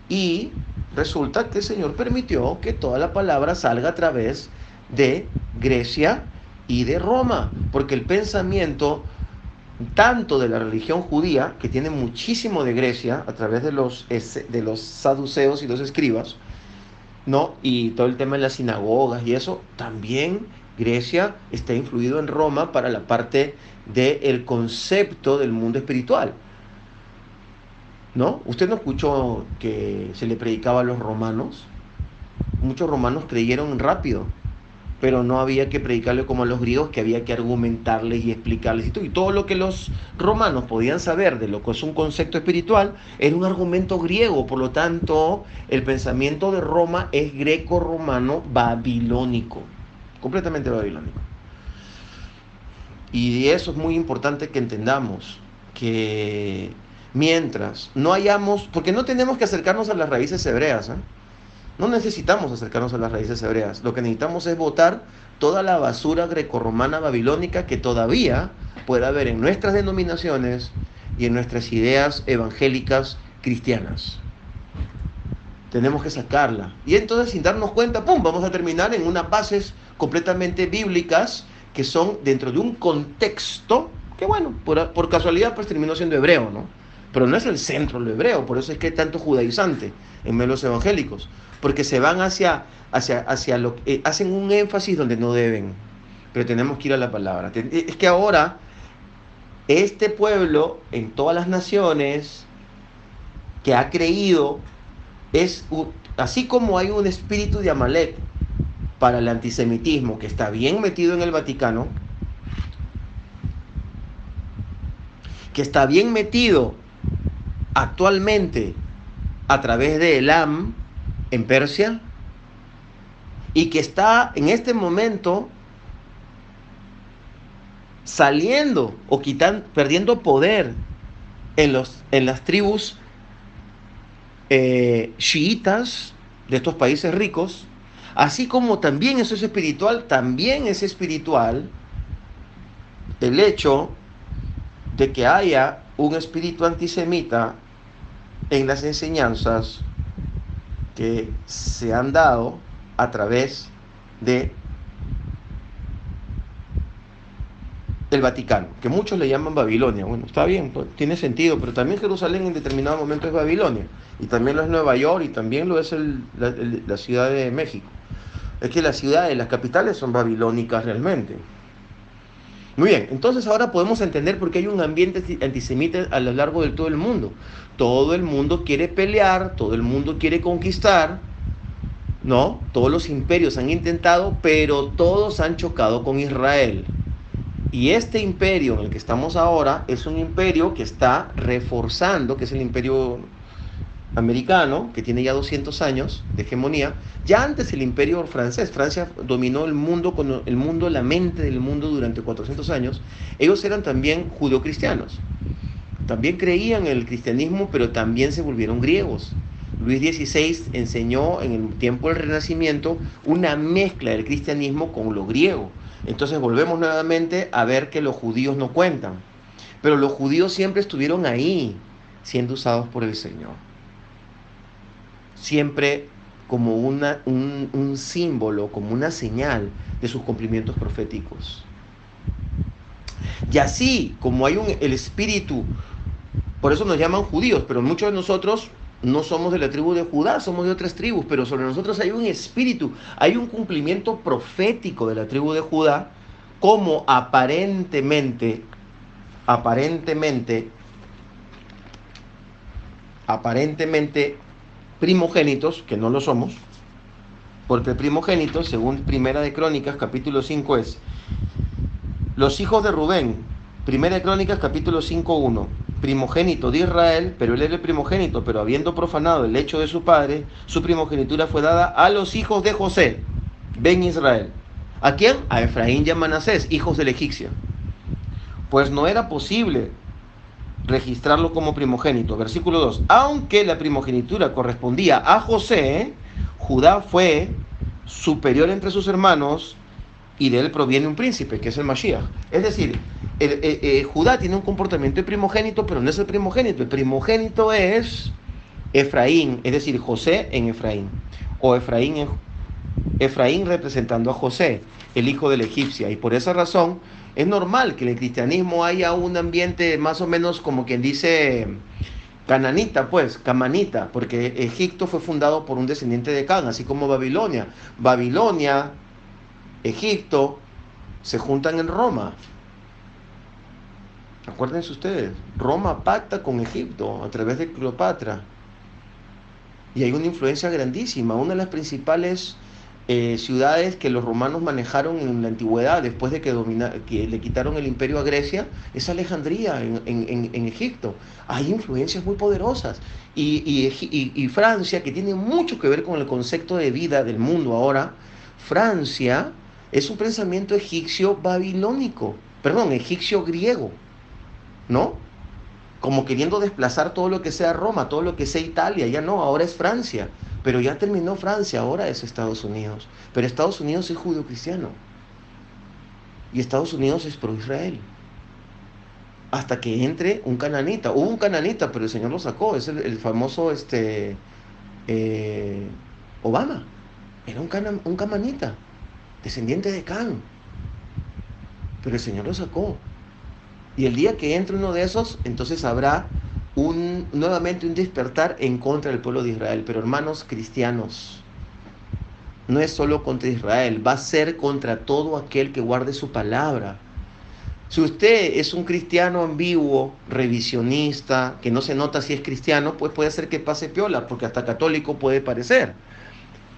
Y resulta que el Señor permitió que toda la palabra salga a través de Grecia y de Roma, porque el pensamiento tanto de la religión judía, que tiene muchísimo de Grecia, a través de los saduceos y los escribas, ¿no?, y todo el tema de las sinagogas y eso, también Grecia está influido en Roma para la parte del concepto del mundo espiritual, ¿no? Usted no escuchó que se le predicaba a los romanos. Muchos romanos creyeron rápido, pero no había que predicarle como a los griegos, que había que argumentarles y explicarles y todo lo que los romanos podían saber de lo que es un concepto espiritual era un argumento griego. Por lo tanto, el pensamiento de Roma es greco-romano babilónico, completamente babilónico. Y eso es muy importante que entendamos, que mientras no hayamos, porque no tenemos que acercarnos a las raíces hebreas, ¿eh? No necesitamos acercarnos a las raíces hebreas. Lo que necesitamos es botar toda la basura grecorromana babilónica que todavía puede haber en nuestras denominaciones y en nuestras ideas evangélicas cristianas. Tenemos que sacarla. Y entonces, sin darnos cuenta, ¡pum!, vamos a terminar en unas bases completamente bíblicas que son dentro de un contexto que, bueno, por casualidad, pues terminó siendo hebreo, ¿no? Pero no es el centro lo hebreo, por eso es que hay tanto judaizante en medio de los evangélicos, porque se van hacia lo que hacen un énfasis donde no deben, pero tenemos que ir a la palabra. Es que ahora, este pueblo, en todas las naciones, que ha creído, así como hay un espíritu de Amalek para el antisemitismo que está bien metido en el Vaticano, que está bien metido actualmente a través de Elam en Persia, y que está en este momento saliendo o perdiendo poder en las tribus chiitas de estos países ricos, así como también eso es espiritual, también es espiritual el hecho de que haya un espíritu antisemita en las enseñanzas que se han dado a través de el Vaticano, que muchos le llaman Babilonia. Bueno, está bien, pues, tiene sentido, pero también Jerusalén en determinado momento es Babilonia, y también lo es Nueva York, y también lo es la Ciudad de México. Es que las ciudades, las capitales son babilónicas realmente. Muy bien, entonces ahora podemos entender por qué hay un ambiente antisemita a lo largo de todo el mundo. Todo el mundo quiere pelear, todo el mundo quiere conquistar, ¿no? Todos los imperios han intentado, pero todos han chocado con Israel. Y este imperio en el que estamos ahora es un imperio que está reforzando, que es el imperio americano, que tiene ya 200 años de hegemonía. Ya antes el imperio francés, Francia dominó el mundo, la mente del mundo durante 400 años. Ellos eran también judeocristianos. También creían en el cristianismo, pero también se volvieron griegos. Luis XVI enseñó en el tiempo del Renacimiento una mezcla del cristianismo con lo griego. Entonces volvemos nuevamente a ver que los judíos no cuentan. Pero los judíos siempre estuvieron ahí, siendo usados por el Señor. Siempre como un símbolo, como una señal de sus cumplimientos proféticos. Y así como hay el espíritu, por eso nos llaman judíos, pero muchos de nosotros no somos de la tribu de Judá, somos de otras tribus, pero sobre nosotros hay un espíritu, hay un cumplimiento profético de la tribu de Judá, como aparentemente primogénitos, que no lo somos, porque el primogénito, según Primera de Crónicas, capítulo 5, es los hijos de Rubén. Primera de Crónicas, capítulo 5:1. Primogénito de Israel, pero él era el primogénito, pero habiendo profanado el lecho de su padre, su primogenitura fue dada a los hijos de José, Ben Israel. ¿A quién? A Efraín y a Manasés, hijos del egipcio. Pues no era posible registrarlo como primogénito. Versículo 2. Aunque la primogenitura correspondía a José, Judá fue superior entre sus hermanos, y de él proviene un príncipe, que es el Mashiach. Es decir, Judá tiene un comportamiento de primogénito, pero no es el primogénito. El primogénito es Efraín, es decir, José en Efraín. O Efraín representando a José, el hijo de la egipcia. Y por esa razón es normal que en el cristianismo haya un ambiente más o menos como quien dice cananita, pues, camanita, porque Egipto fue fundado por un descendiente de Can, así como Babilonia. Babilonia, Egipto, se juntan en Roma. Acuérdense ustedes, Roma pacta con Egipto a través de Cleopatra. Y hay una influencia grandísima. Una de las principales ciudades que los romanos manejaron en la antigüedad, después de que le quitaron el imperio a Grecia, es Alejandría, en Egipto. Hay influencias muy poderosas. Y Francia, que tiene mucho que ver con el concepto de vida del mundo ahora, Francia es un pensamiento egipcio babilónico, perdón, egipcio griego, ¿no? Como queriendo desplazar todo lo que sea Roma, todo lo que sea Italia. Ya no, ahora es Francia. Pero ya terminó Francia, ahora es Estados Unidos. Pero Estados Unidos es judío-cristiano. Y Estados Unidos es pro-Israel. hasta que entre un cananita. Hubo un cananita, pero el Señor lo sacó. Es el famoso eh, Obama. Era un camanita, descendiente de Can. Pero el Señor lo sacó. Y el día que entre uno de esos, entonces habrá nuevamente un despertar en contra del pueblo de Israel. Pero hermanos cristianos, no es solo contra Israel, va a ser contra todo aquel que guarde su palabra. Si usted es un cristiano ambiguo, revisionista, que no se nota si es cristiano, pues puede ser que pase piola, porque hasta católico puede parecer.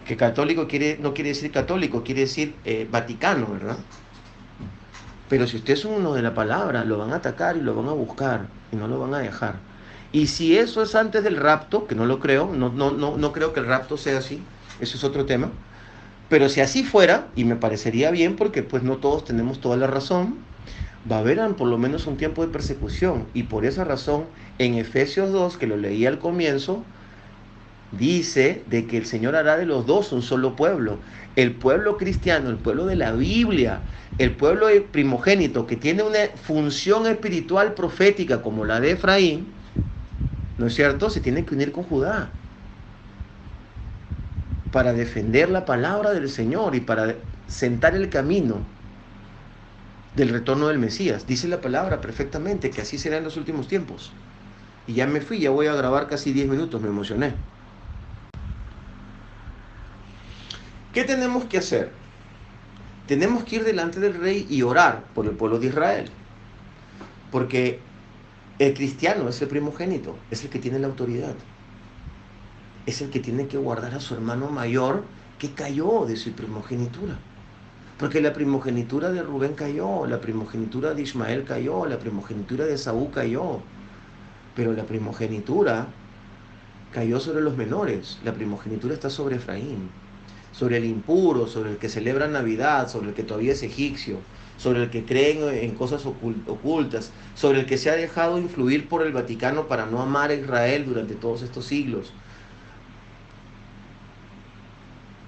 Que católico no quiere decir católico, quiere decir Vaticano, ¿verdad? Pero si usted es uno de la palabra, lo van a atacar y lo van a buscar y no lo van a dejar. Y si eso es antes del rapto, que no lo creo, no creo que el rapto sea así, eso es otro tema. Pero si así fuera, y me parecería bien porque pues no todos tenemos toda la razón, va a haber por lo menos un tiempo de persecución. Y por esa razón, en Efesios 2, que lo leí al comienzo, dice de que el Señor hará de los dos un solo pueblo. El pueblo cristiano, el pueblo de la Biblia, el pueblo primogénito que tiene una función espiritual profética como la de Efraín, ¿no es cierto? Se tiene que unir con Judá para defender la palabra del Señor y para sentar el camino del retorno del Mesías. Dice la palabra perfectamente que así será en los últimos tiempos. Y ya me fui, ya voy a grabar casi 10 minutos, me emocioné. ¿Qué tenemos que hacer? Tenemos que ir delante del rey y orar por el pueblo de Israel. Porque el cristiano es el primogénito, es el que tiene la autoridad. Es el que tiene que guardar a su hermano mayor que cayó de su primogenitura. Porque la primogenitura de Rubén cayó, la primogenitura de Ismael cayó, la primogenitura de Saúl cayó. Pero la primogenitura cayó sobre los menores, la primogenitura está sobre Efraín, sobre el impuro, sobre el que celebra Navidad, sobre el que todavía es egipcio, sobre el que cree en cosas ocultas, sobre el que se ha dejado influir por el Vaticano para no amar a Israel durante todos estos siglos.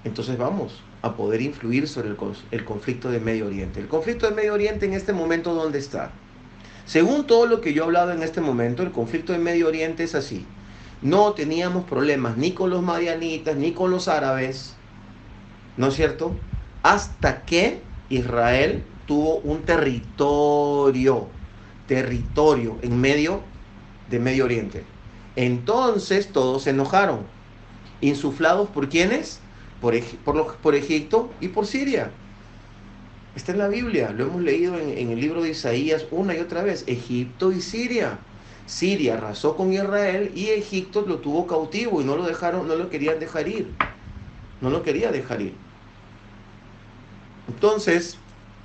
Entonces vamos a poder influir sobre el conflicto de Medio Oriente. El conflicto de Medio Oriente en este momento, ¿dónde está? Según todo lo que yo he hablado en este momento, el conflicto en Medio Oriente es así. No teníamos problemas ni con los madianitas, ni con los árabes, ¿no es cierto? Hasta que Israel tuvo un territorio en medio de Medio Oriente. Entonces todos se enojaron. ¿Insuflados por quiénes? Por Egipto y por Siria. Está en la Biblia, lo hemos leído en el libro de Isaías una y otra vez. Egipto y Siria. Siria arrasó con Israel y Egipto lo tuvo cautivo y no lo querían dejar ir. No lo quería dejar ir. Entonces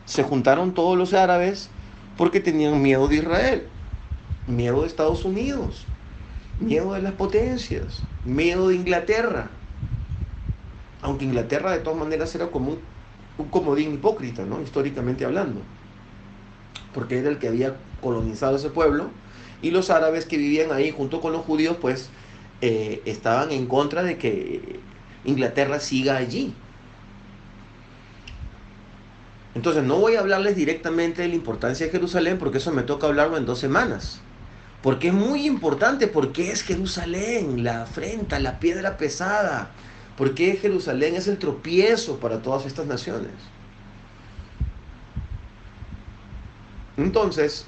se juntaron todos los árabes porque tenían miedo de Israel, miedo de Estados Unidos, miedo de las potencias, miedo de Inglaterra. Aunque Inglaterra de todas maneras era como un comodín hipócrita, ¿no? Históricamente hablando, porque era el que había colonizado ese pueblo y los árabes que vivían ahí junto con los judíos pues estaban en contra de que Inglaterra siga allí. Entonces no voy a hablarles directamente de la importancia de Jerusalén porque eso me toca hablarlo en 2 semanas. Porque es muy importante, porque es Jerusalén, la afrenta, la piedra pesada. Porque Jerusalén es el tropiezo para todas estas naciones. Entonces,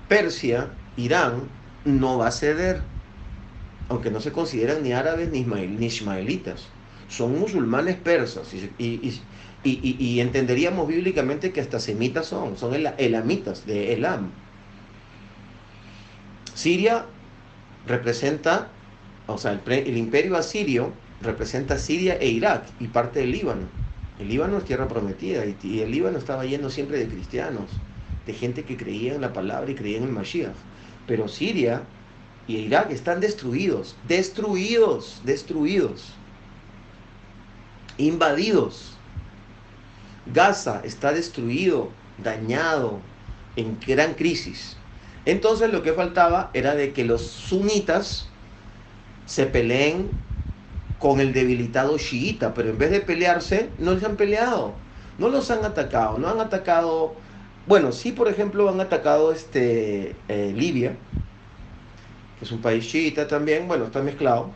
Persia, Irán, no va a ceder, aunque no se consideran ni árabes ni ismaelitas. Son musulmanes persas y entenderíamos bíblicamente que hasta semitas son elamitas de Elam. Siria representa, o sea, el imperio asirio representa Siria e Irak y parte del Líbano. El Líbano es tierra prometida y el Líbano estaba lleno siempre de cristianos, de gente que creía en la palabra y creía en el Mashiach. Pero Siria y Irak están destruidos, invadidos. Gaza está destruido, dañado, en gran crisis. Entonces lo que faltaba era de que los sunitas se peleen con el debilitado chiita, pero en vez de pelearse, no les han peleado, no los han atacado, no han atacado Bueno, sí, por ejemplo, han atacado Libia, que es un país chiita también, bueno, está mezclado,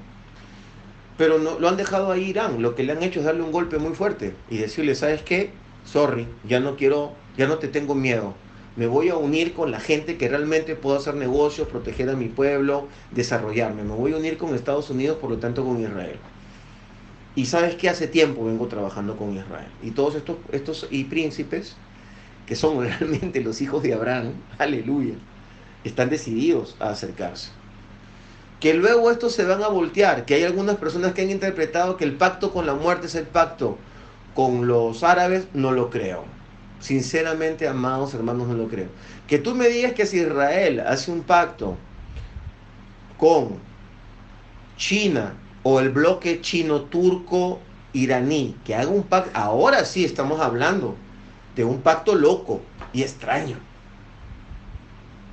pero no, lo han dejado ahí Irán. Lo que le han hecho es darle un golpe muy fuerte y decirle, ¿sabes qué? Sorry, ya no quiero, ya no te tengo miedo. Me voy a unir con la gente que realmente puedo hacer negocios, proteger a mi pueblo, desarrollarme. Me voy a unir con Estados Unidos, por lo tanto con Israel. Y sabes que hace tiempo vengo trabajando con Israel. Y todos estos y príncipes, que son realmente los hijos de Abraham, aleluya, están decididos a acercarse. Que luego estos se van a voltear, que hay algunas personas que han interpretado que el pacto con la muerte es el pacto con los árabes, no lo creo. Sinceramente, amados hermanos, no lo creo. Que tú me digas que si Israel hace un pacto con China o el bloque chino-turco-iraní, que haga un pacto, ahora sí estamos hablando de un pacto loco y extraño.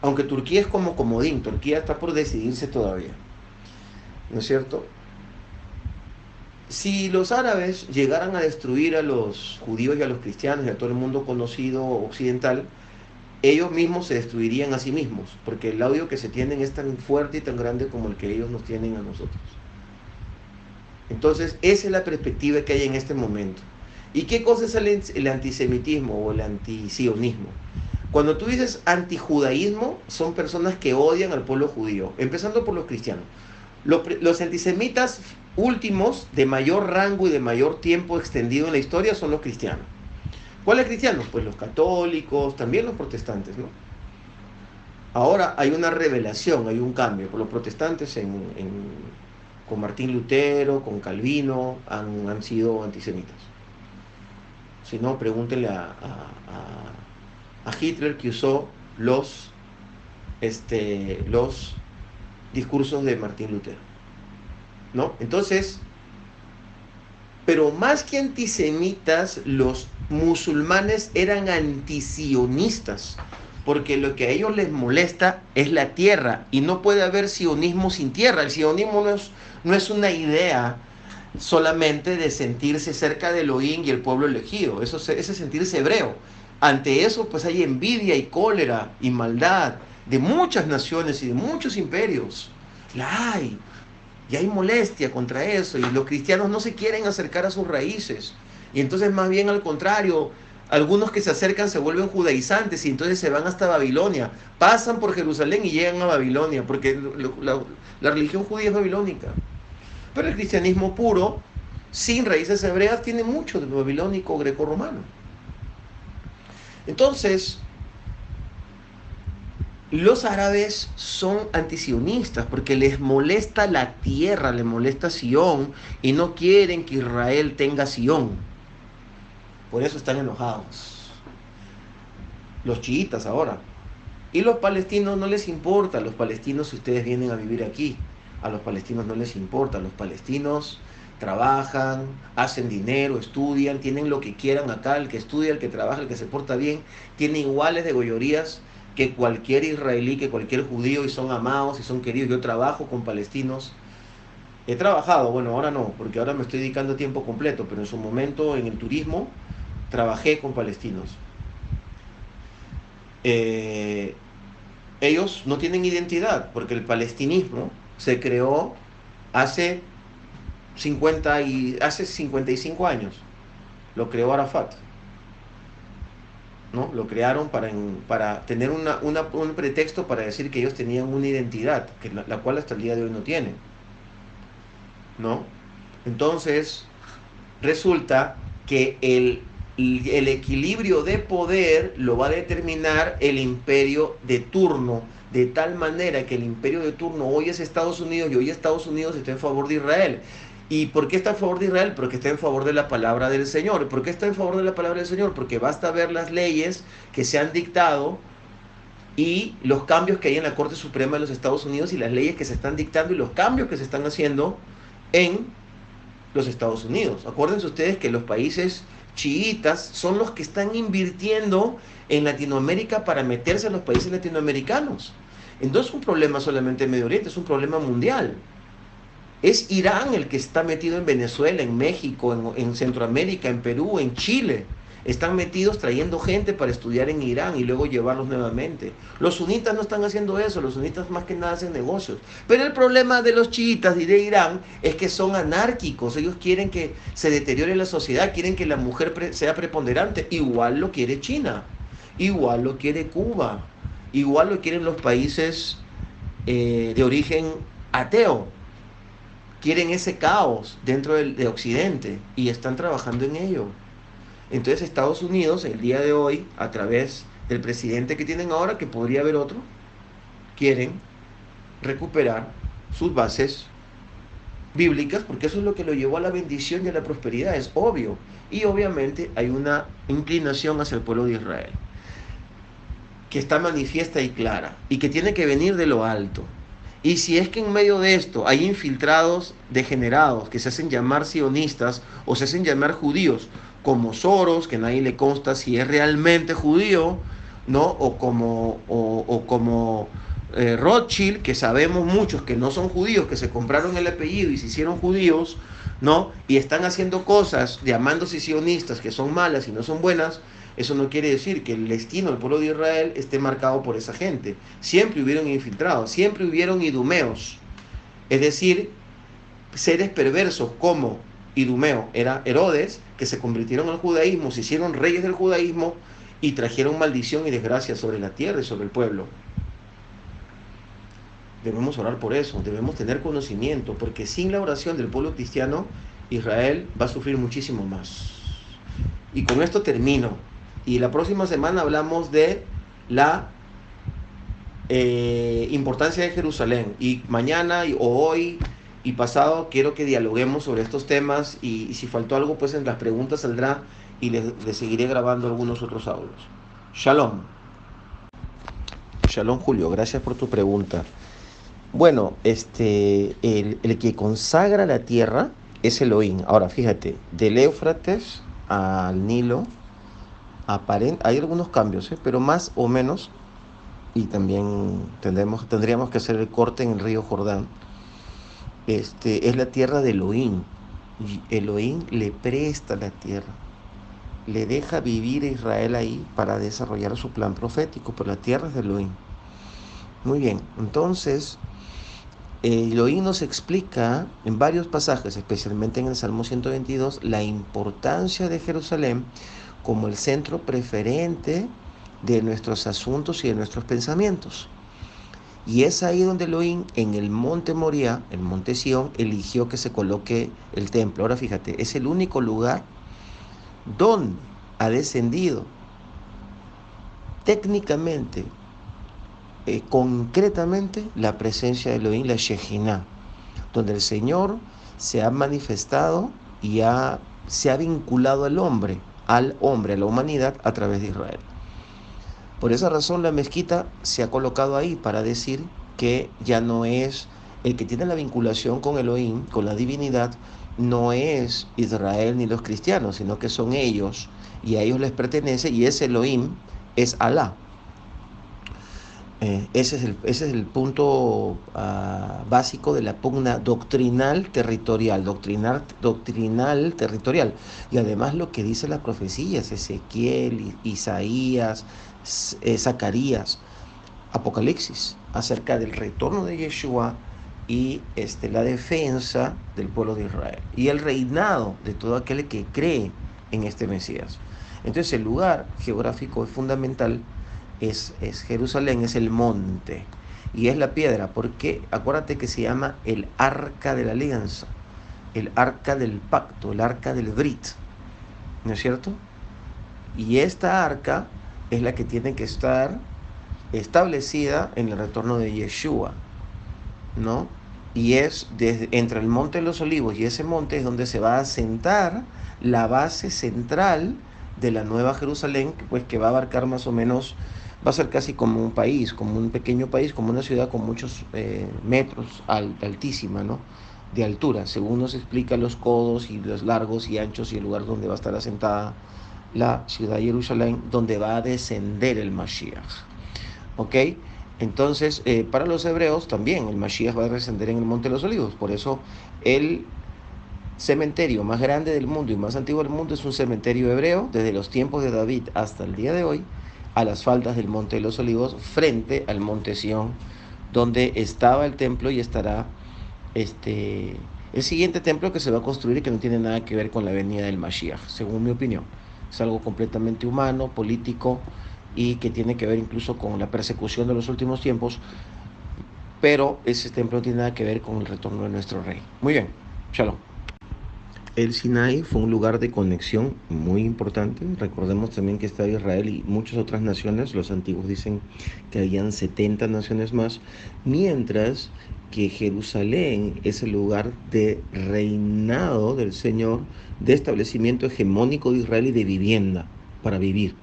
Aunque Turquía es como comodín, Turquía está por decidirse todavía, ¿no es cierto? Si los árabes llegaran a destruir a los judíos y a los cristianos y a todo el mundo conocido occidental, ellos mismos se destruirían a sí mismos, porque el odio que se tienen es tan fuerte y tan grande como el que ellos nos tienen a nosotros. Entonces, esa es la perspectiva que hay en este momento. ¿Y qué cosa es el antisemitismo o el antisionismo? Cuando tú dices antijudaísmo, son personas que odian al pueblo judío, empezando por los cristianos. Los antisemitas últimos de mayor rango y de mayor tiempo extendido en la historia son los cristianos. ¿Cuáles cristianos? Pues los católicos, también los protestantes, ¿no? Ahora hay una revelación, hay un cambio. Por los protestantes con Martín Lutero, con Calvino, han sido antisemitas. Si no, pregúntenle a Hitler, que usó los discursos de Martín Lutero, ¿no? Entonces, pero más que antisemitas, los musulmanes eran antisionistas, porque lo que a ellos les molesta es la tierra, y no puede haber sionismo sin tierra. El sionismo no es una idea solamente de sentirse cerca de Elohim y el pueblo elegido, ese es sentirse hebreo. Ante eso, pues hay envidia y cólera y maldad de muchas naciones y de muchos imperios. La hay. Y hay molestia contra eso, y los cristianos no se quieren acercar a sus raíces. Y entonces más bien al contrario, algunos que se acercan se vuelven judaizantes y entonces se van hasta Babilonia, pasan por Jerusalén y llegan a Babilonia, porque la religión judía es babilónica. Pero el cristianismo puro, sin raíces hebreas, tiene mucho de babilónico greco-romano. Entonces, los árabes son antisionistas porque les molesta la tierra, les molesta Sion y no quieren que Israel tenga Sion. Por eso están enojados. Los chiitas ahora. Y los palestinos no les importa. Los palestinos, si ustedes vienen a vivir aquí, a los palestinos no les importa. Los palestinos trabajan, hacen dinero, estudian, tienen lo que quieran acá. El que estudia, el que trabaja, el que se porta bien, tiene iguales de gollorías que cualquier israelí, que cualquier judío, y son amados y son queridos. Yo trabajo con palestinos. He trabajado, bueno, ahora no, porque ahora me estoy dedicando a tiempo completo, pero en su momento en el turismo trabajé con palestinos. Eh, Ellos no tienen identidad, porque el palestinismo se creó hace hace 55 años. Lo creó Arafat, ¿no? Lo crearon para tener un pretexto para decir que ellos tenían una identidad, que la cual hasta el día de hoy no tienen, ¿no? Entonces, resulta que el equilibrio de poder lo va a determinar el imperio de turno, de tal manera que el imperio de turno hoy es Estados Unidos y hoy Estados Unidos está en favor de Israel. ¿Y por qué está en favor de Israel? Porque está en favor de la palabra del Señor. ¿Por qué está en favor de la palabra del Señor? Porque basta ver las leyes que se han dictado y los cambios que hay en la Corte Suprema de los Estados Unidos y las leyes que se están dictando y los cambios que se están haciendo en los Estados Unidos. Acuérdense ustedes que los países chiitas son los que están invirtiendo en Latinoamérica para meterse en los países latinoamericanos. Entonces es un problema solamente en Medio Oriente, es un problema mundial. Es Irán el que está metido en Venezuela, en México, en Centroamérica, en Perú, en Chile. Están metidos trayendo gente para estudiar en Irán y luego llevarlos nuevamente. Los sunitas no están haciendo eso, los sunitas más que nada hacen negocios. Pero el problema de los chiitas y de Irán es que son anárquicos, ellos quieren que se deteriore la sociedad, quieren que la mujer sea preponderante. Igual lo quiere China, igual lo quiere Cuba, igual lo quieren los países de origen ateo. Quieren ese caos dentro de Occidente y están trabajando en ello. Entonces Estados Unidos, el día de hoy, a través del presidente que tienen ahora, que podría haber otro, quieren recuperar sus bases bíblicas, porque eso es lo que lo llevó a la bendición y a la prosperidad, es obvio. Y obviamente hay una inclinación hacia el pueblo de Israel, que está manifiesta y clara, y que tiene que venir de lo alto. Y si es que en medio de esto hay infiltrados degenerados que se hacen llamar sionistas o se hacen llamar judíos, como Soros, que nadie le consta si es realmente judío, ¿no? O como Rothschild, que sabemos muchos que no son judíos, que se compraron el apellido y se hicieron judíos, ¿no? Y están haciendo cosas llamándose sionistas que son malas y no son buenas. Eso no quiere decir que el destino del pueblo de Israel esté marcado por esa gente. Siempre hubieron infiltrados, siempre hubieron idumeos, es decir, seres perversos como Idumeo era Herodes, que se convirtieron al judaísmo, se hicieron reyes del judaísmo y trajeron maldición y desgracia sobre la tierra y sobre el pueblo. Debemos orar por eso, debemos tener conocimiento, porque sin la oración del pueblo cristiano, Israel va a sufrir muchísimo más. Y con esto termino. Y la próxima semana hablamos de la importancia de Jerusalén. Y mañana o hoy y pasado quiero que dialoguemos sobre estos temas. Y si faltó algo, pues en las preguntas saldrá y les seguiré grabando algunos otros audios. Shalom. Shalom, Julio. Gracias por tu pregunta. Bueno, el que consagra la tierra es Elohim. Ahora, fíjate, del Éufrates al Nilo, hay algunos cambios, pero más o menos, y también tendríamos que hacer el corte en el río Jordán, es la tierra de Elohim. Y Elohim le presta la tierra, le deja vivir a Israel ahí para desarrollar su plan profético, pero la tierra es de Elohim. Muy bien, entonces Elohim nos explica en varios pasajes, especialmente en el Salmo 122, la importancia de Jerusalén como el centro preferente de nuestros asuntos y de nuestros pensamientos. Y es ahí donde Elohim, en el monte Moriah, el monte Sión, eligió que se coloque el templo. Ahora fíjate, es el único lugar donde ha descendido técnicamente, concretamente, la presencia de Elohim, la Shejinah, donde el Señor se ha manifestado y se ha vinculado al hombre, a la humanidad, a través de Israel. Por esa razón la mezquita se ha colocado ahí para decir que ya no es el que tiene la vinculación con Elohim, con la divinidad, no es Israel ni los cristianos, sino que son ellos y a ellos les pertenece, y ese Elohim es Alá. Ese es el punto básico de la pugna doctrinal territorial, doctrinal territorial. Y además lo que dice las profecías, Ezequiel, Isaías, Zacarías, Apocalipsis, acerca del retorno de Yeshua y la defensa del pueblo de Israel y el reinado de todo aquel que cree en este Mesías. Entonces el lugar geográfico es fundamental. Es Jerusalén, es el monte y es la piedra, porque acuérdate que se llama el arca de la alianza, el arca del pacto, el arca del Brit, ¿no es cierto? Y esta arca es la que tiene que estar establecida en el retorno de Yeshua, ¿no? Y es entre el monte de los olivos y ese monte es donde se va a asentar la base central de la nueva Jerusalén, pues que va a abarcar más o menos, va a ser casi como un país, como un pequeño país, como una ciudad con muchos metros, altísima, ¿no? De altura, según nos explica los codos y los largos y anchos y el lugar donde va a estar asentada la ciudad de Jerusalén, donde va a descender el Mashiach. ¿Ok? Entonces, para los hebreos también el Mashiach va a descender en el Monte de los Olivos, por eso el cementerio más grande del mundo y más antiguo del mundo es un cementerio hebreo desde los tiempos de David hasta el día de hoy, a las faldas del Monte de los Olivos, frente al Monte Sión, donde estaba el templo y estará este, el siguiente templo que se va a construir y que no tiene nada que ver con la venida del Mashiach, según mi opinión. Es algo completamente humano, político y que tiene que ver incluso con la persecución de los últimos tiempos, pero ese templo no tiene nada que ver con el retorno de nuestro rey. Muy bien, shalom. El Sinaí fue un lugar de conexión muy importante. Recordemos también que estaba Israel y muchas otras naciones. Los antiguos dicen que habían 70 naciones más, mientras que Jerusalén es el lugar de reinado del Señor, de establecimiento hegemónico de Israel y de vivienda para vivir.